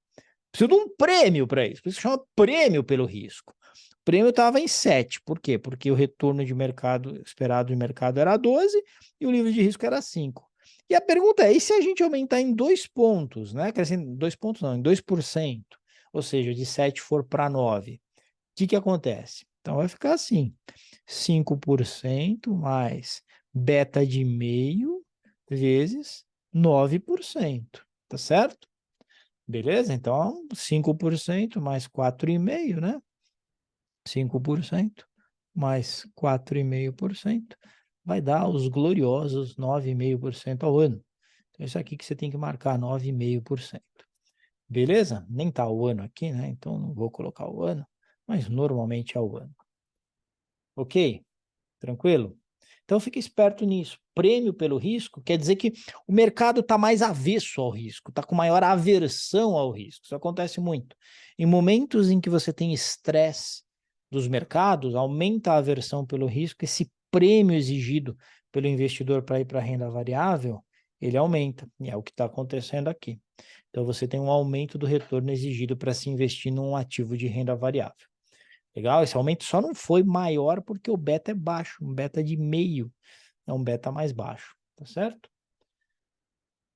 Preciso de um prêmio para isso, por isso que chama prêmio pelo risco. O prêmio estava em 7, por quê? Porque o retorno de mercado esperado de mercado era 12 e o livre de risco era 5. E a pergunta é, e se a gente aumentar em 2 pontos, né? Crescendo 2 pontos não, em 2%, ou seja, de 7 for para 9, o que acontece? Então vai ficar assim, 5% mais beta de meio vezes 9%, tá certo? Beleza? Então, 5% mais 4,5%, né? 5% mais 4,5% vai dar os gloriosos 9,5% ao ano. Então, isso aqui que você tem que marcar, 9,5%. Beleza? Nem tá o ano aqui, né? Então, não vou colocar o ano, mas normalmente é o ano. Ok? Tranquilo? Então, fique esperto nisso. Prêmio pelo risco quer dizer que o mercado está mais avesso ao risco, está com maior aversão ao risco. Isso acontece muito. Em momentos em que você tem estresse dos mercados, aumenta a aversão pelo risco, esse prêmio exigido pelo investidor para ir para a renda variável, ele aumenta. E é o que está acontecendo aqui. Então, você tem um aumento do retorno exigido para se investir num ativo de renda variável. Legal? Esse aumento só não foi maior porque o beta é baixo, um beta de meio, é um beta mais baixo, tá certo?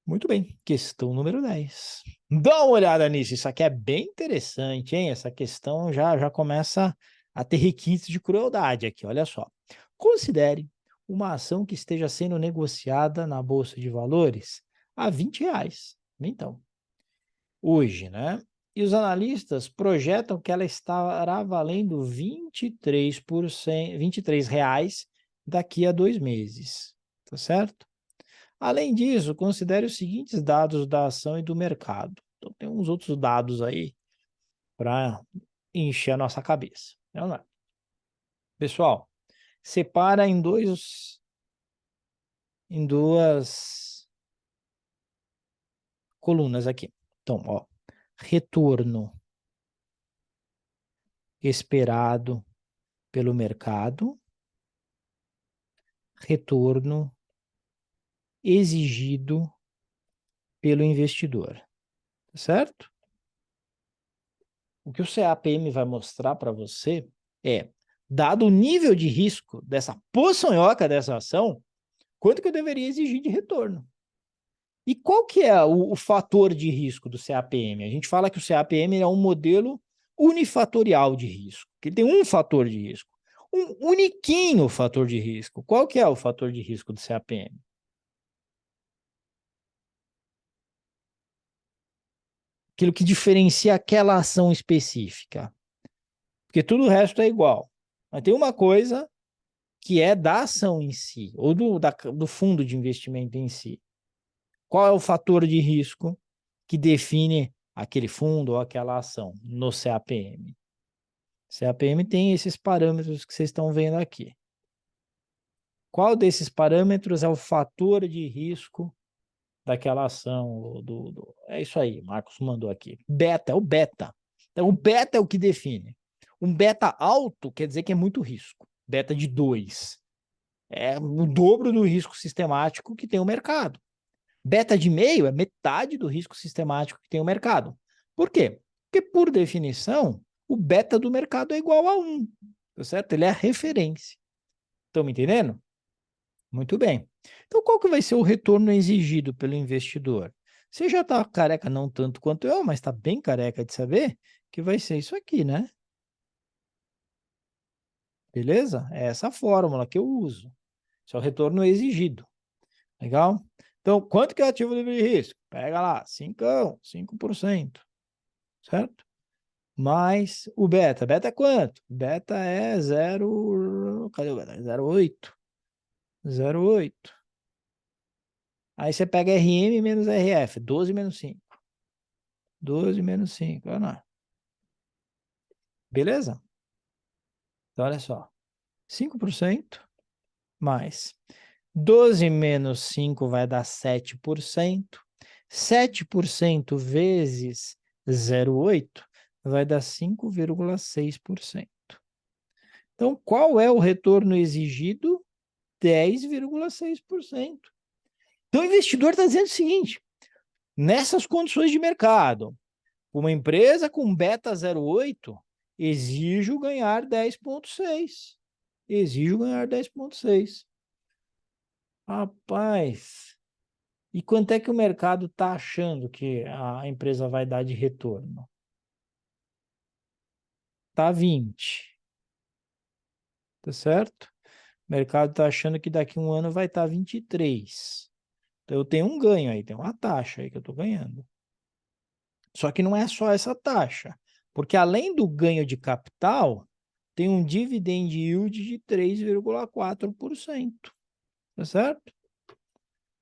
Muito bem, questão número 10. Dá uma olhada nisso, isso aqui é bem interessante, hein? Essa questão já começa a ter requisitos de crueldade aqui, olha só. Considere uma ação que esteja sendo negociada na Bolsa de Valores a R$ 20. Então, hoje, né? E os analistas projetam que ela estará valendo R$ 23,00, daqui a 2 meses, tá certo? Além disso, considere os seguintes dados da ação e do mercado. Então, tem uns outros dados aí para encher a nossa cabeça. Vamos lá. Pessoal, separa em duas colunas aqui. Então, ó, retorno esperado pelo mercado, retorno exigido pelo investidor, tá certo? O que o CAPM vai mostrar para você é, dado o nível de risco dessa poçonhoca dessa ação, quanto que eu deveria exigir de retorno. E qual que é o fator de risco do CAPM? A gente fala que o CAPM é um modelo unifatorial de risco, que ele tem um fator de risco, um uniquinho fator de risco. Qual que é o fator de risco do CAPM? Aquilo que diferencia aquela ação específica. Porque tudo o resto é igual. Mas tem uma coisa que é da ação em si, ou do fundo de investimento em si. Qual é o fator de risco que define aquele fundo ou aquela ação no CAPM? CAPM tem esses parâmetros que vocês estão vendo aqui. Qual desses parâmetros é o fator de risco daquela ação? É isso aí, Marcos mandou aqui. Beta, é o beta. Então, o beta é o que define. Um beta alto quer dizer que é muito risco. Beta de 2. É o dobro do risco sistemático que tem o mercado. Beta de meio é metade do risco sistemático que tem o mercado. Por quê? Porque, por definição, o beta do mercado é igual a 1, tá certo? Ele é a referência. Estão me entendendo? Muito bem. Então, qual que vai ser o retorno exigido pelo investidor? Você já está careca, não tanto quanto eu, mas está bem careca de saber que vai ser isso aqui, né? Beleza? É essa fórmula que eu uso. Isso é o retorno exigido. Legal? Então, quanto que é o ativo livre de risco? Pega lá, 5%, certo? Mais o beta. Beta é quanto? Beta é 0... Cadê o beta? 0,8. 0,8. Aí você pega RM menos RF. 12 menos 5. 12 menos 5. Olha lá. Beleza? Então, olha só. 5% mais 12 menos 5 vai dar 7%. 7% vezes 0,8 vai dar 5,6%. Então, qual é o retorno exigido? 10,6%. Então, o investidor está dizendo o seguinte, nessas condições de mercado, uma empresa com beta 0,8, exijo ganhar 10,6. Exijo ganhar 10,6. Rapaz, e quanto é que o mercado está achando que a empresa vai dar de retorno? Tá 20, tá certo? O mercado está achando que daqui a um ano vai estar 23. Então, eu tenho um ganho aí, tem uma taxa aí que eu estou ganhando. Só que não é só essa taxa, porque além do ganho de capital, tem um dividend yield de 3,4%, tá certo?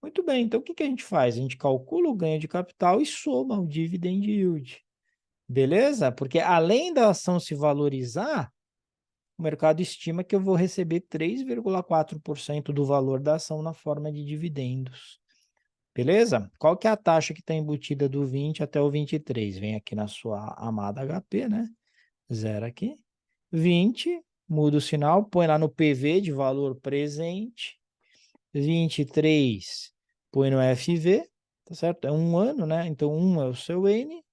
Muito bem, então o que a gente faz? A gente calcula o ganho de capital e soma o dividend yield, beleza? Porque além da ação se valorizar, o mercado estima que eu vou receber 3,4% do valor da ação na forma de dividendos. Beleza? Qual que é a taxa que está embutida do 20 até o 23? Vem aqui na sua amada HP, né? Zero aqui. 20, muda o sinal, põe lá no PV de valor presente. 23, põe no FV, tá certo? É um ano, né? Então, 1 é o seu N.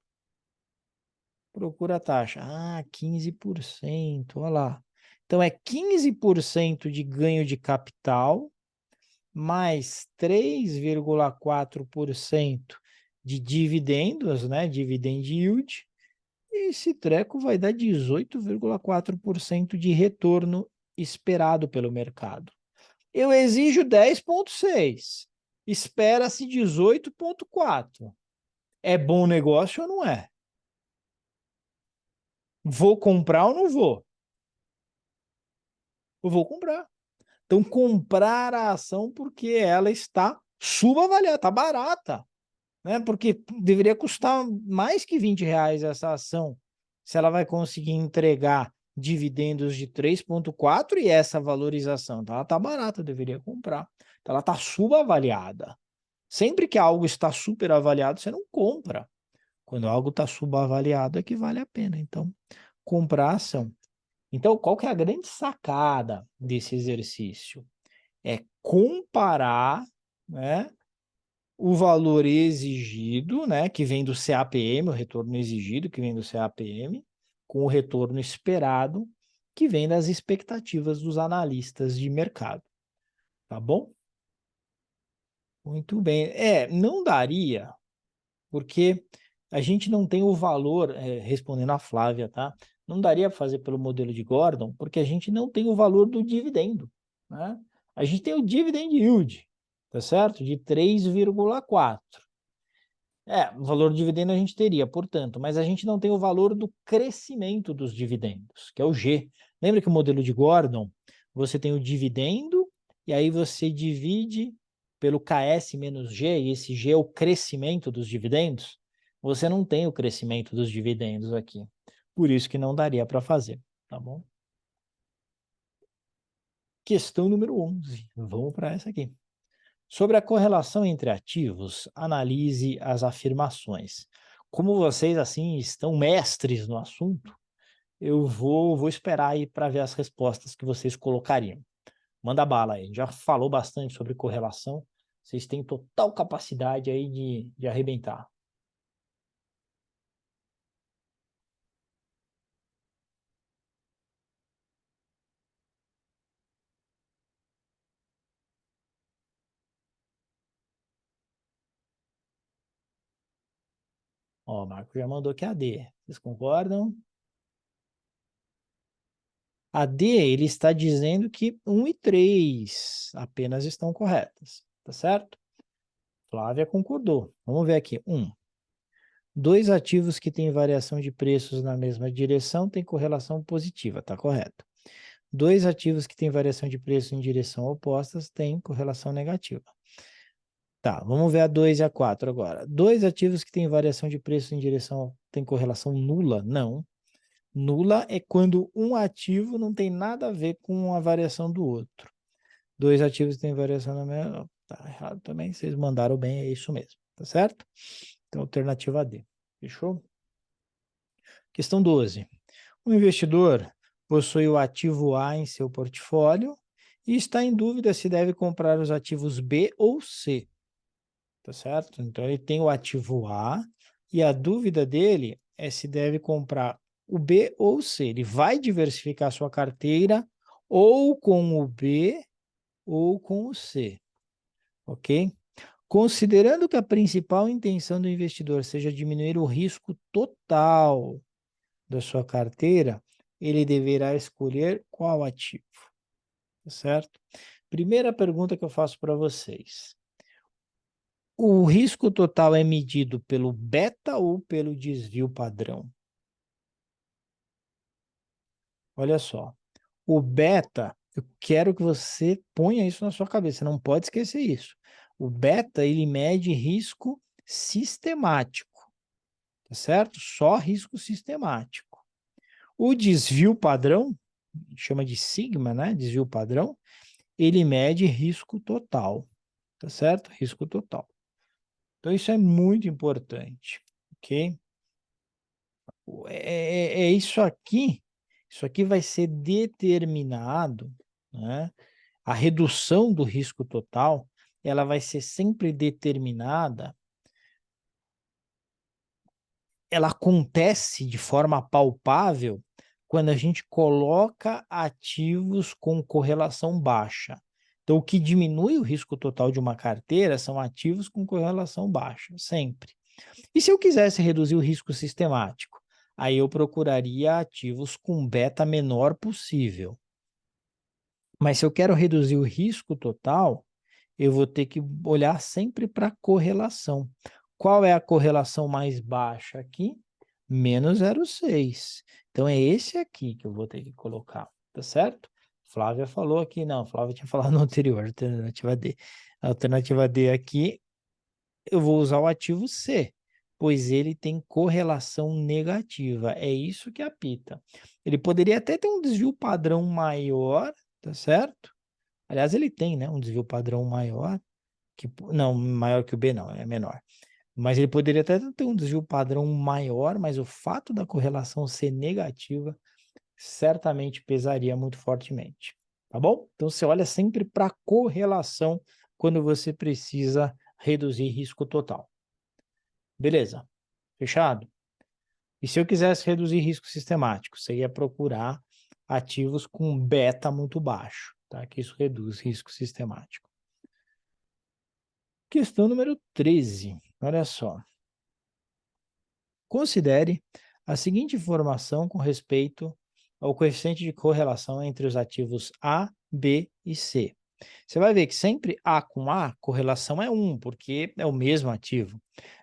Procura a taxa. Ah, 15%, olha lá. Então, é 15% de ganho de capital mais 3,4% de dividendos, né? Dividend yield. E esse treco vai dar 18,4% de retorno esperado pelo mercado. Eu exijo 10,6. Espera-se 18,4. É bom negócio ou não é? Vou comprar ou não vou? Eu vou comprar. Então, comprar a ação porque ela está subavaliada, está barata, né? Porque deveria custar mais que R$ 20 essa ação, se ela vai conseguir entregar dividendos de 3,4 e essa valorização. Então, ela está barata, eu deveria comprar. Então, ela está subavaliada. Sempre que algo está superavaliado, você não compra. Quando algo está subavaliado, é que vale a pena. Então, comprar a ação. Então, qual que é a grande sacada desse exercício? É comparar, né, o valor exigido, né, que vem do CAPM, o retorno exigido, que vem do CAPM, com o retorno esperado, que vem das expectativas dos analistas de mercado. Tá bom? Muito bem. Não daria, porque a gente não tem o valor, respondendo a Flávia, tá? Não daria para fazer pelo modelo de Gordon, porque a gente não tem o valor do dividendo, né? A gente tem o dividend yield, tá certo? De 3,4. O valor do dividendo a gente teria, portanto, mas a gente não tem o valor do crescimento dos dividendos, que é o G. Lembra que o modelo de Gordon, você tem o dividendo, e aí você divide pelo KS menos G, e esse G é o crescimento dos dividendos? Você não tem o crescimento dos dividendos aqui. Por isso que não daria para fazer, tá bom? Questão número 11. Vamos para essa aqui. Sobre a correlação entre ativos, analise as afirmações. Como vocês, assim, estão mestres no assunto, eu vou esperar aí para ver as respostas que vocês colocariam. Manda bala aí. A gente já falou bastante sobre correlação. Vocês têm total capacidade aí de arrebentar. Ó, o Marco já mandou que é a D. Vocês concordam? A D, ele está dizendo que 1 e 3 apenas estão corretas, tá certo? Flávia concordou. Vamos ver aqui. 1. Dois ativos que têm variação de preços na mesma direção têm correlação positiva, tá correto. Dois ativos que têm variação de preço em direção opostas têm correlação negativa. Tá, vamos ver a 2 e a 4 agora. Dois ativos que têm variação de preço em direção têm correlação nula? Não. Nula é quando um ativo não tem nada a ver com a variação do outro. Dois ativos que têm variação na mesma... Tá errado também, vocês mandaram bem, é isso mesmo, tá certo? Então, alternativa D. Fechou? Questão 12. O investidor possui o ativo A em seu portfólio e está em dúvida se deve comprar os ativos B ou C. Tá certo? Então, ele tem o ativo A e a dúvida dele é se deve comprar o B ou o C. Ele vai diversificar sua carteira ou com o B ou com o C. Ok? Considerando que a principal intenção do investidor seja diminuir o risco total da sua carteira, ele deverá escolher qual ativo, tá certo? Primeira pergunta que eu faço para vocês. O risco total é medido pelo beta ou pelo desvio padrão? Olha só, o beta, eu quero que você ponha isso na sua cabeça, você não pode esquecer isso. O beta, ele mede risco sistemático, tá certo? Só risco sistemático. O desvio padrão, chama de sigma, né? Desvio padrão, ele mede risco total, tá certo? Risco total. Então, isso é muito importante, ok? Isso aqui vai ser determinado, né? A redução do risco total, ela vai ser sempre determinada, ela acontece de forma palpável quando a gente coloca ativos com correlação baixa. Então, o que diminui o risco total de uma carteira são ativos com correlação baixa, sempre. E se eu quisesse reduzir o risco sistemático? Aí eu procuraria ativos com beta menor possível. Mas se eu quero reduzir o risco total, eu vou ter que olhar sempre para a correlação. Qual é a correlação mais baixa aqui? Menos 0,6. Então, é esse aqui que eu vou ter que colocar, tá certo? Flávia falou aqui, não, Flávia tinha falado no anterior, alternativa D. A alternativa D aqui, eu vou usar o ativo C, pois ele tem correlação negativa. É isso que apita. Ele poderia até ter um desvio padrão maior, tá certo? Aliás, ele tem, né, um desvio padrão maior, não, maior que o B não, é menor. Mas ele poderia até ter um desvio padrão maior, mas o fato da correlação ser negativa certamente pesaria muito fortemente, tá bom? Então, você olha sempre para a correlação quando você precisa reduzir risco total. Beleza? Fechado? E se eu quisesse reduzir risco sistemático, você ia procurar ativos com beta muito baixo, tá? Que isso reduz risco sistemático. Questão número 13. Olha só. Considere a seguinte informação com respeito ao coeficiente de correlação entre os ativos A, B e C. Você vai ver que sempre A com A, correlação é 1, porque é o mesmo ativo.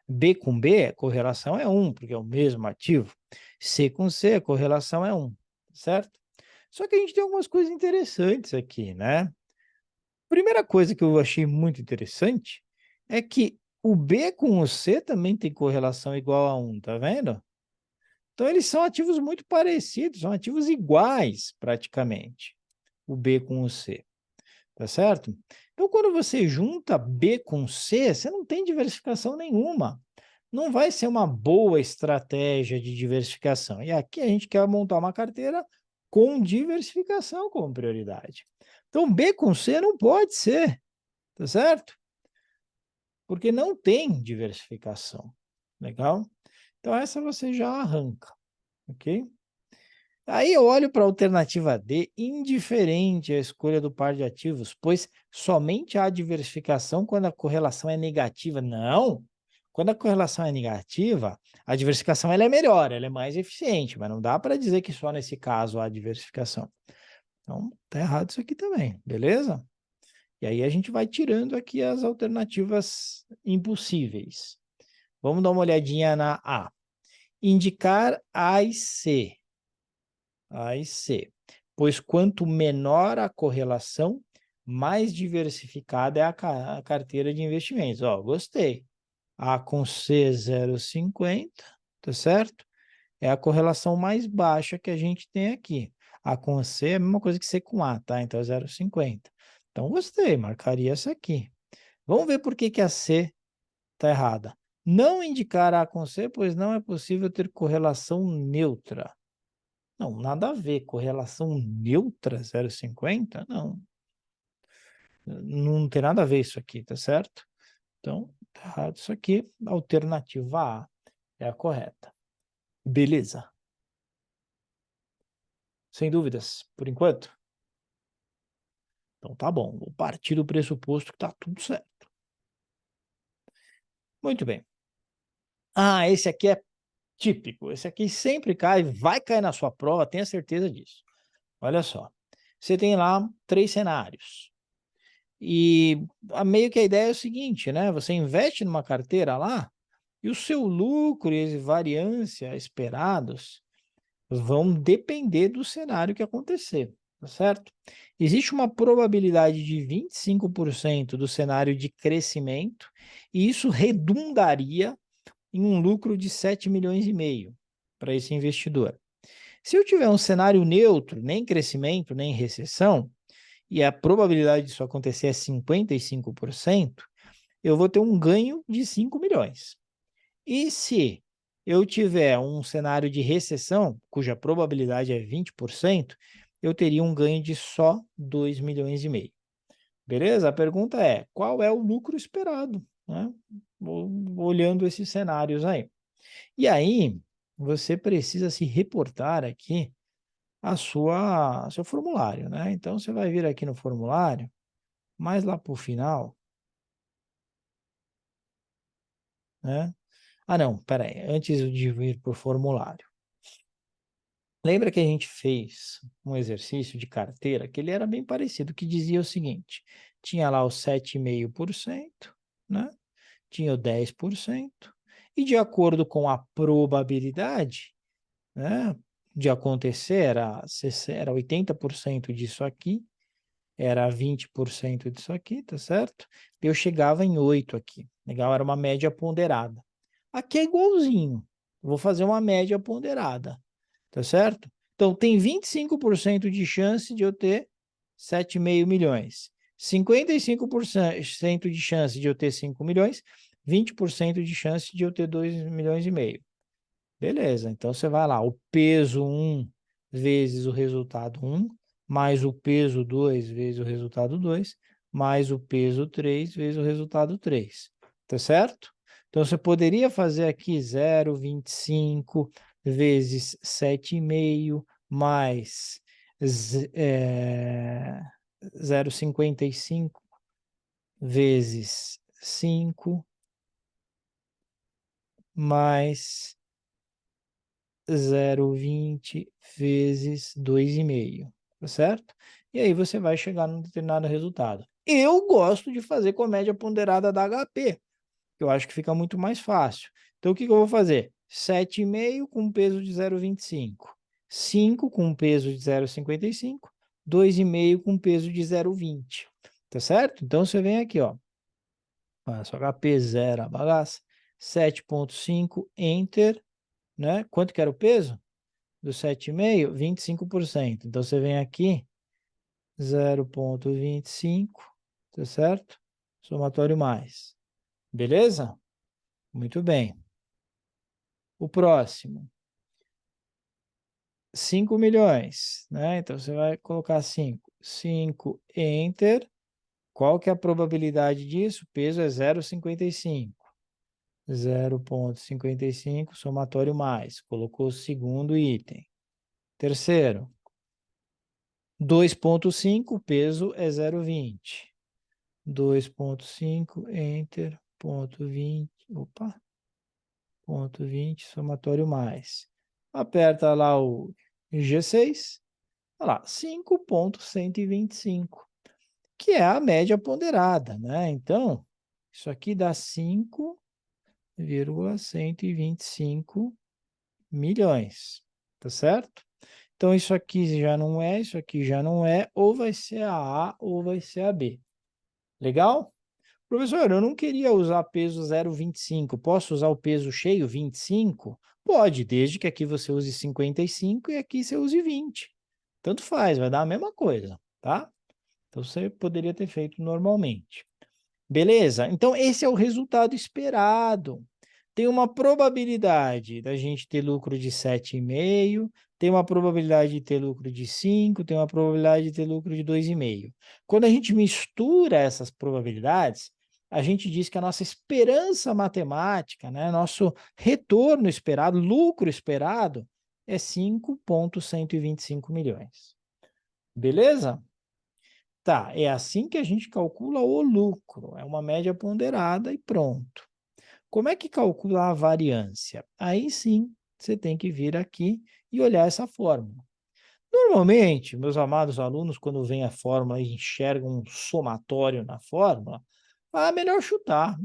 B com B, correlação é 1, porque é o mesmo ativo. C com C, a correlação é 1, certo? Só que a gente tem algumas coisas interessantes aqui, né? Primeira coisa que eu achei muito interessante é que o B com o C também tem correlação igual a 1, tá vendo? Então, eles são ativos muito parecidos, são ativos iguais, praticamente, o B com o C, tá certo? Então, quando você junta B com C, você não tem diversificação nenhuma. Não vai ser uma boa estratégia de diversificação. E aqui a gente quer montar uma carteira com diversificação como prioridade. Então, B com C não pode ser, tá certo? Porque não tem diversificação. Legal? Então, essa você já arranca, ok? Aí eu olho para a alternativa D, indiferente à escolha do par de ativos, pois somente há diversificação quando a correlação é negativa. Não! Quando a correlação é negativa, a diversificação ela é melhor, ela é mais eficiente, mas não dá para dizer que só nesse caso há diversificação. Então, tá errado isso aqui também, beleza? E aí a gente vai tirando aqui as alternativas impossíveis. Vamos dar uma olhadinha na A. Indicar A e C. A e C. Pois quanto menor a correlação, mais diversificada é a carteira de investimentos. Ó, gostei. A com C 0,50, tá certo? É a correlação mais baixa que a gente tem aqui. A com C é a mesma coisa que C com A, tá? Então é 0,50. Então gostei, marcaria essa aqui. Vamos ver por que que a C está errada. Não indicar A com C, pois não é possível ter correlação neutra. Não, nada a ver. Correlação neutra 0,50? Não. Não tem nada a ver isso aqui, tá certo? Então, tá errado isso aqui. A alternativa A é a correta. Beleza. Sem dúvidas, por enquanto? Então tá bom. Vou partir do pressuposto que tá tudo certo. Muito bem. Ah, esse aqui é típico. Esse aqui sempre cai, vai cair na sua prova, tenha certeza disso. Olha só. Você tem lá 3 cenários. E meio que a ideia é o seguinte, né? Você investe numa carteira lá e o seu lucro e variância esperados vão depender do cenário que acontecer, tá certo? Existe uma probabilidade de 25% do cenário de crescimento e isso redundaria em um lucro de 7 milhões e meio para esse investidor. Se eu tiver um cenário neutro, nem crescimento, nem recessão, e a probabilidade disso acontecer é 55%, eu vou ter um ganho de 5 milhões. E se eu tiver um cenário de recessão, cuja probabilidade é 20%, eu teria um ganho de só 2 milhões e meio. Beleza? A pergunta é, qual é o lucro esperado, né? Olhando esses cenários aí. E aí, você precisa se reportar aqui seu formulário, né? Então, você vai vir aqui no formulário, mais lá para o final, né? Ah, não, espera aí, antes de vir para o formulário. Lembra que a gente fez um exercício de carteira que ele era bem parecido, que dizia o seguinte, tinha lá o 7,5%, né? Tinha o 10%, e de acordo com a probabilidade, né? de acontecer era 80% disso aqui, era 20% disso aqui, tá certo? Eu chegava em 8 aqui. Legal, era uma média ponderada. Aqui é igualzinho. Vou fazer uma média ponderada, tá certo? Então, tem 25% de chance de eu ter 7,5 milhões. 55% de chance de eu ter 5 milhões. 20% de chance de eu ter 2,5 milhões. Beleza, então você vai lá, o peso 1 vezes o resultado 1, mais o peso 2 vezes o resultado 2, mais o peso 3 vezes o resultado 3. Tá certo? Então, você poderia fazer aqui 0,25 vezes 7,5 mais 0,55 vezes 5 mais 0,20 vezes 2,5, tá certo? E aí você vai chegar num determinado resultado. Eu gosto de fazer com média ponderada da HP, que eu acho que fica muito mais fácil. Então, o que eu vou fazer? 7,5 com peso de 0,25, 5 com peso de 0,55, 2,5 com peso de 0,20, tá certo? Então, você vem aqui, ó, passa HP 0 a bagaça, 7,5, Enter, né? Quanto que era o peso? Do 7,5, 25%. Então, você vem aqui, 0,25, tá certo? Somatório mais. Beleza? Muito bem. O próximo. 5 milhões, né? Então, você vai colocar 5. 5, Enter. Qual que é a probabilidade disso? O peso é 0,55. 0,55, somatório mais. Colocou o segundo item. Terceiro. 2,5, peso é 0,20. 2,5, Enter, ponto 20, opa, ponto 20, somatório mais. Aperta lá o G6, olha lá, 5,125, que é a média ponderada, né? Então, isso aqui dá 5,125 milhões, tá certo? Então, isso aqui já não é, isso aqui já não é, ou vai ser a A ou vai ser a B. Legal? Professor, eu não queria usar peso 0,25. Posso usar o peso cheio 25? Pode, desde que aqui você use 55 e aqui você use 20. Tanto faz, vai dar a mesma coisa, tá? Então, você poderia ter feito normalmente. Beleza? Então, esse é o resultado esperado. Tem uma probabilidade da gente ter lucro de 7,5, tem uma probabilidade de ter lucro de 5, tem uma probabilidade de ter lucro de 2,5. Quando a gente mistura essas probabilidades, a gente diz que a nossa esperança matemática, né, nosso retorno esperado, lucro esperado, é 5,125 milhões. Beleza? Tá, é assim que a gente calcula o lucro, é uma média ponderada e pronto. Como é que calcula a variância? Aí sim, você tem que vir aqui e olhar essa fórmula. Normalmente, meus amados alunos, quando vem a fórmula e enxergam um somatório na fórmula, melhor chutar,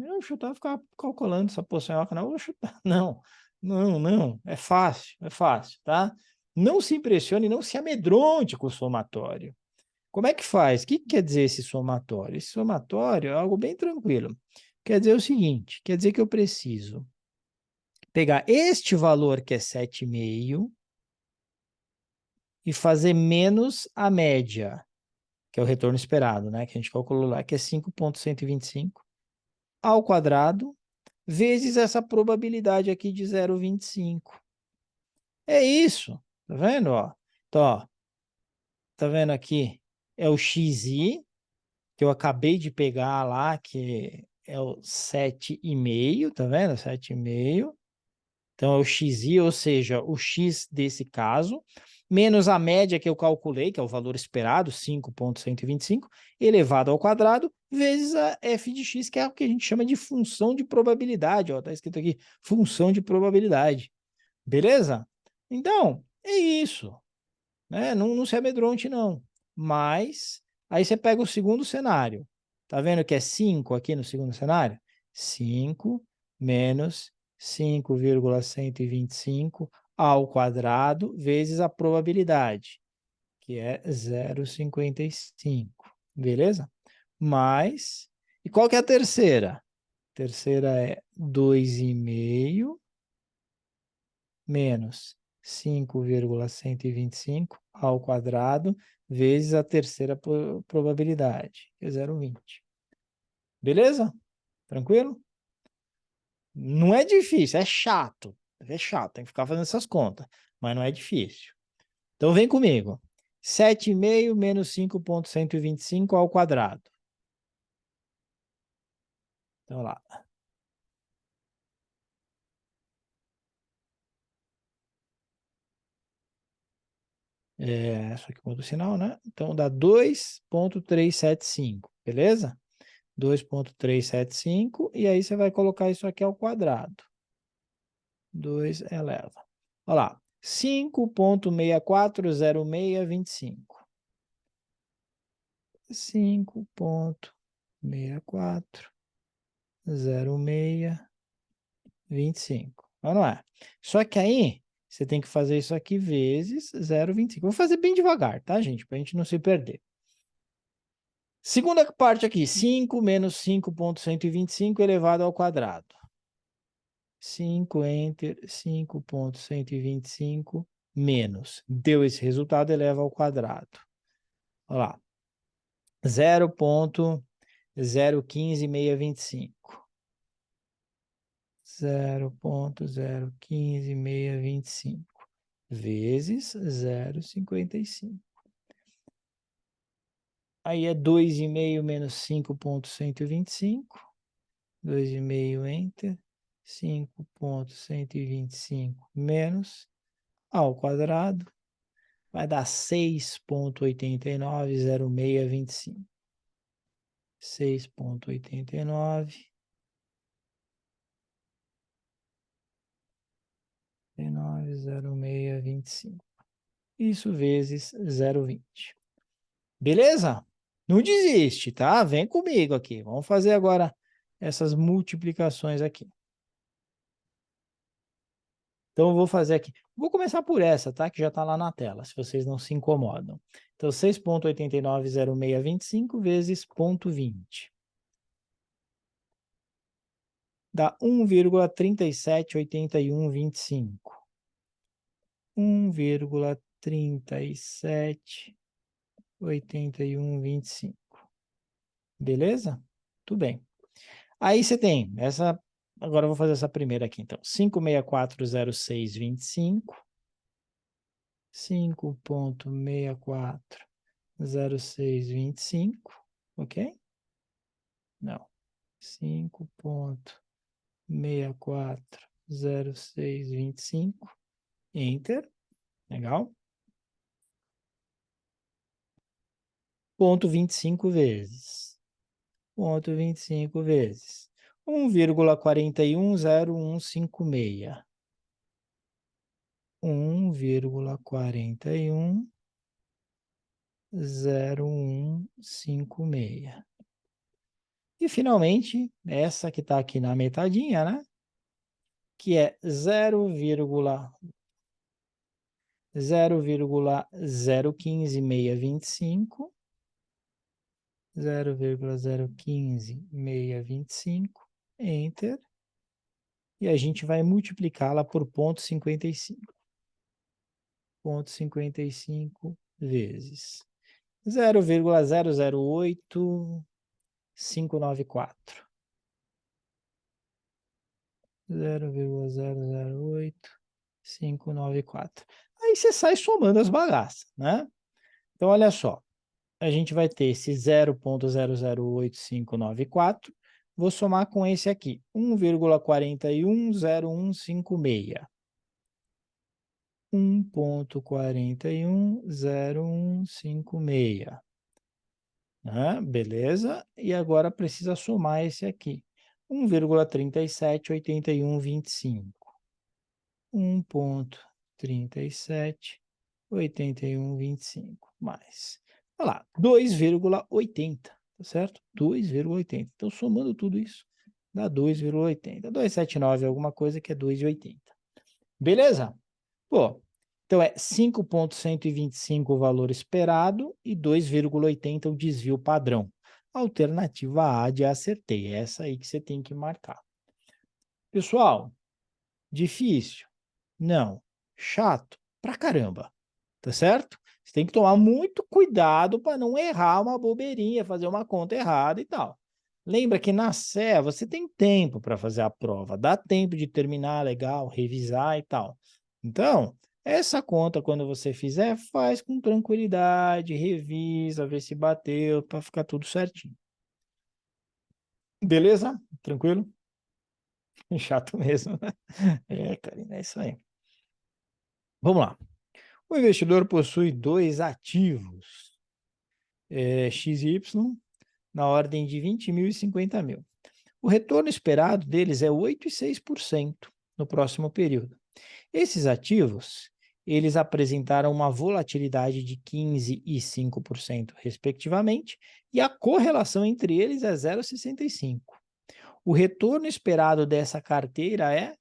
ficar calculando essa porçanhoca, não, eu vou chutar, não, é fácil, tá? Não se impressione, não se amedronte com o somatório. Como é que faz? O que quer dizer esse somatório? Esse somatório é algo bem tranquilo. Quer dizer o seguinte, quer dizer que eu preciso pegar este valor que é 7,5 e fazer menos a média, que é o retorno esperado, né? Que a gente calculou lá, que é 5,125 ao quadrado, vezes essa probabilidade aqui de 0,25. É isso, tá vendo? Ó? Então, ó, tá vendo aqui? É o xi, que eu acabei de pegar lá, que é o 7,5, tá vendo? 7,5. Então, é o xi, ou seja, o x desse caso, menos a média que eu calculei, que é o valor esperado, 5,125, elevado ao quadrado, vezes a f de x, que é o que a gente chama de função de probabilidade. Ó, tá escrito aqui, função de probabilidade. Beleza? Então, é isso. Né? Não se amedronte, não. Mas, aí você pega o segundo cenário. Tá vendo que é 5 aqui no segundo cenário? 5 menos 5,125 ao quadrado vezes a probabilidade, que é 0,55. Beleza? Mais... E qual que é a terceira? A terceira é 2,5 menos 5,125 ao quadrado vezes a terceira probabilidade, que é 0,20. Beleza? Tranquilo? Não é difícil, é chato. É chato, tem que ficar fazendo essas contas, mas não é difícil. Então vem comigo. 7,5 menos 5,125 ao quadrado. Então lá. Só que muda o sinal, né? Então dá 2,375, beleza? 2,375, e aí você vai colocar isso aqui ao quadrado. 2 eleva. Olha lá, 5,640625. 5,640625. Mas não é. Só que aí, você tem que fazer isso aqui vezes 0,25. Vou fazer bem devagar, tá, gente? Para a gente não se perder. Segunda parte aqui, 5 menos 5,125 elevado ao quadrado. 5, enter, 5,125 menos. Deu esse resultado, eleva ao quadrado. Olha lá. 0,015625. 0,015625 vezes 0,55. Aí é 2,5 menos 5,125. 2,5, enter. 5,125 menos ao quadrado vai dar 6,890625. 6,890625. Isso vezes 0,20. Beleza? Não desiste, tá? Vem comigo aqui. Vamos fazer agora essas multiplicações aqui. Então, eu vou fazer aqui. Vou começar por essa, tá? Que já está lá na tela, se vocês não se incomodam. Então, 6,890625 vezes 0,20. Dá 1,378125. 1,378125. Beleza? Tudo bem. Aí você tem essa... Agora eu vou fazer essa primeira aqui, então. 5,640625. 5,640625. Ok? Não. 5,640625. Enter. Legal? Ponto 25 vezes. Ponto 25 vezes. 1,410156. 1,410156. E, finalmente, essa que está aqui na metadinha, né? Que é 0,015625. 0,015625. Enter. E a gente vai multiplicá-la por 0,55. 0,55 vezes 0,008594. 0,008594. Aí você sai somando as bagaças, né? Então, olha só. A gente vai ter esse 0,008594. Vou somar com esse aqui, 1,410156. 1,410156. Beleza? E agora precisa somar esse aqui. 1,378125. 1,378125 mais. Olha lá, 2,80, tá certo? 2,80. Então, somando tudo isso, dá 2,80. 279 é alguma coisa que é 2,80. Beleza? Pô, então é 5,125 o valor esperado e 2,80 o desvio padrão. Alternativa A de acertei. É essa aí que você tem que marcar. Pessoal, difícil? Não. Chato? Pra caramba. Tá certo? Você tem que tomar muito cuidado para não errar uma bobeirinha, fazer uma conta errada e tal. Lembra que na CEA você tem tempo para fazer a prova, dá tempo de terminar legal, revisar e tal. Então, essa conta, quando você fizer, faz com tranquilidade, revisa, vê se bateu, para ficar tudo certinho. Beleza? Tranquilo? Chato mesmo. É, Karina, é isso aí. Vamos lá. O investidor possui dois ativos, X e Y, na ordem de 20 mil e 50 mil. O retorno esperado deles é 8,6% no próximo período. Esses ativos, eles apresentaram uma volatilidade de 15% e 5%, respectivamente, e a correlação entre eles é 0,65. O retorno esperado dessa carteira é...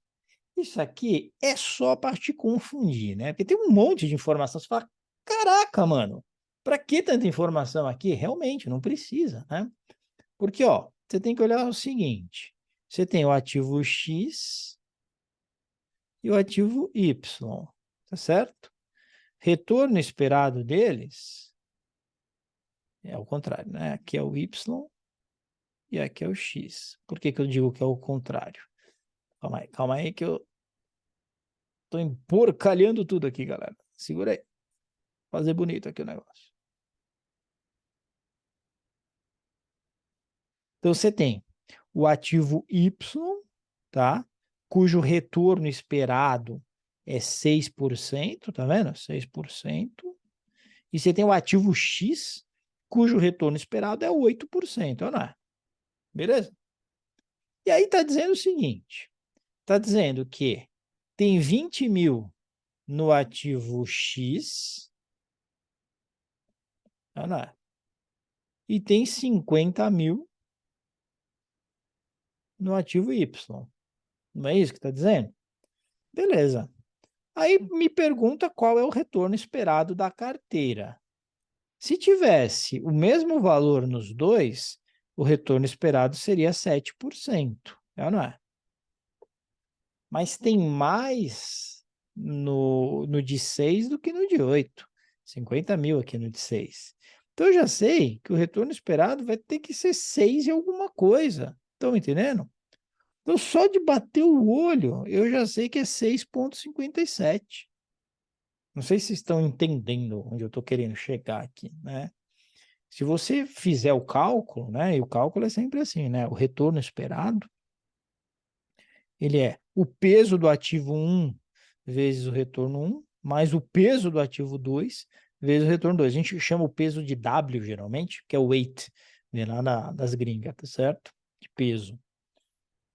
Isso aqui é só para te confundir, né? Porque tem um monte de informação. Você fala, caraca, mano, para que tanta informação aqui? Realmente, não precisa, né? Porque, ó, você tem que olhar o seguinte: você tem o ativo X e o ativo Y, tá certo? Retorno esperado deles é o contrário, né? Aqui é o Y e aqui é o X. Por que que eu digo que é o contrário? Calma aí que eu tô emporcalhando tudo aqui, galera. Segura aí. Fazer bonito aqui o negócio. Então, você tem o ativo Y, tá? Cujo retorno esperado é 6%, tá vendo? 6%. E você tem o ativo X, cujo retorno esperado é 8%, não é? Beleza? E aí está dizendo o seguinte, está dizendo que tem 20 mil no ativo X, não é? E tem 50 mil no ativo Y. Não é isso que está dizendo? Beleza. Aí me pergunta qual é o retorno esperado da carteira. Se tivesse o mesmo valor nos dois, o retorno esperado seria 7%, não é? Mas tem mais no de 6 do que no de 8. 50 mil aqui no de 6. Então eu já sei que o retorno esperado vai ter que ser 6 e alguma coisa. Estão entendendo? Então só de bater o olho, eu já sei que é 6,57. Não sei se estão entendendo onde eu estou querendo chegar aqui, né? Se você fizer o cálculo, né? E o cálculo é sempre assim, né? O retorno esperado, ele é o peso do ativo 1 vezes o retorno 1, mais o peso do ativo 2 vezes o retorno 2. A gente chama o peso de W, geralmente, que é o weight, vem lá das gringas, tá certo? De peso.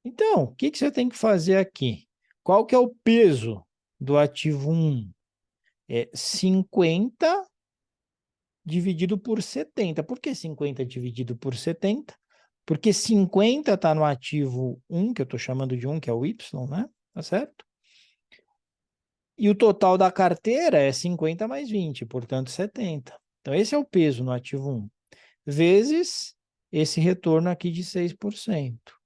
Então, o que você tem que fazer aqui? Qual que é o peso do ativo 1? É 50 dividido por 70. Por que 50 dividido por 70? Porque 50 está no ativo 1, que eu estou chamando de 1, que é o Y, né? Tá certo? E o total da carteira é 50 mais 20, portanto 70. Então, esse é o peso no ativo 1, vezes esse retorno aqui de 6%.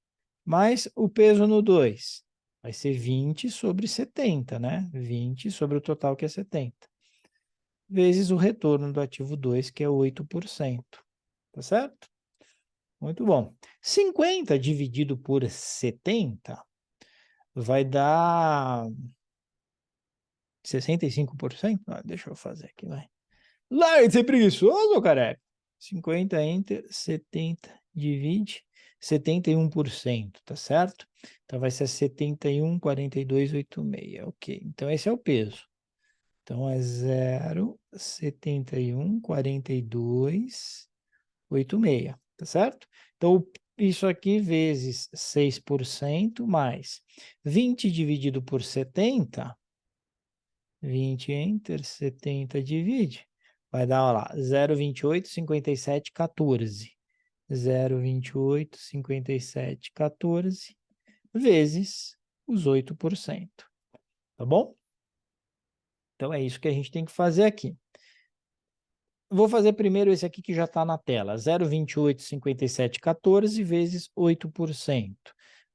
Mais o peso no 2, vai ser 20 sobre 70, né? 20 sobre o total, que é 70. Vezes o retorno do ativo 2, que é 8%. Tá certo? Muito bom. 50 dividido por 70 vai dar 65%? Ah, deixa eu fazer aqui, vai. Larga de ser preguiçoso, careca. 50 enter, 70 divide 71%, tá certo? Então vai ser 71,4286. Ok, então esse é o peso. Então é 0,714286, tá certo? Então isso aqui vezes 6% mais 20 dividido por 70, 20 enter, 70 divide, vai dar, olha lá, 0,285714. 0,285714 vezes os 8%. Tá bom? Então, é isso que a gente tem que fazer aqui. Vou fazer primeiro esse aqui que já está na tela, 0,285714 vezes 8%,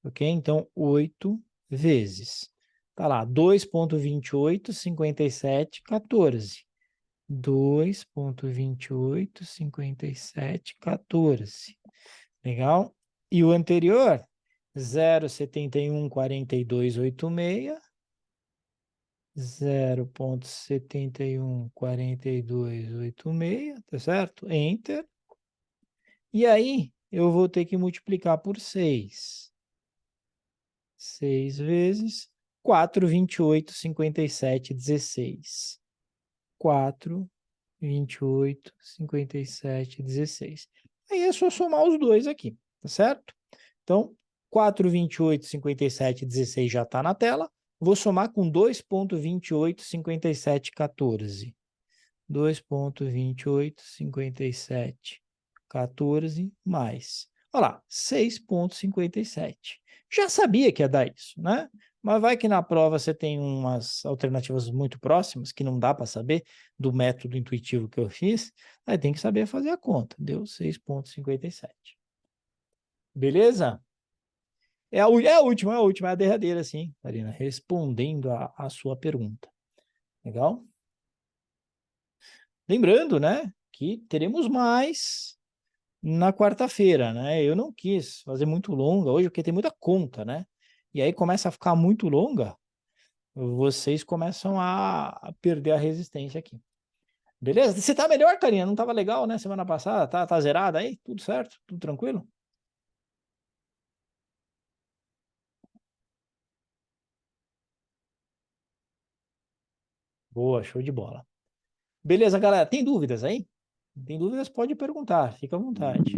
ok? Então, 8 vezes, tá lá, 2,285714. 2,285714. Legal? E o anterior, 0,714286. 0,714286, tá certo? Enter. E aí, eu vou ter que multiplicar por 6. 6 vezes 4,285716. 4,285716. Aí é só somar os dois aqui, tá certo? Então, 4,285716 já está na tela. Vou somar com 2,285714. 2,285714 mais. Olha lá, 6,57. Já sabia que ia dar isso, né? Mas vai que na prova você tem umas alternativas muito próximas, que não dá para saber, do método intuitivo que eu fiz, aí tem que saber fazer a conta. Deu 6,57. Beleza? É a última, é a derradeira, sim, Karina, respondendo a sua pergunta. Legal? Lembrando, né, que teremos mais na quarta-feira, né? Eu não quis fazer muito longa hoje, porque tem muita conta, né? E aí começa a ficar muito longa, vocês começam a perder a resistência aqui. Beleza? Você tá melhor, Karina? Não tava legal, né? Semana passada, tá zerada aí? Tudo certo? Tudo tranquilo? Boa, show de bola. Beleza, galera? Tem dúvidas aí? Tem dúvidas? Pode perguntar, fica à vontade.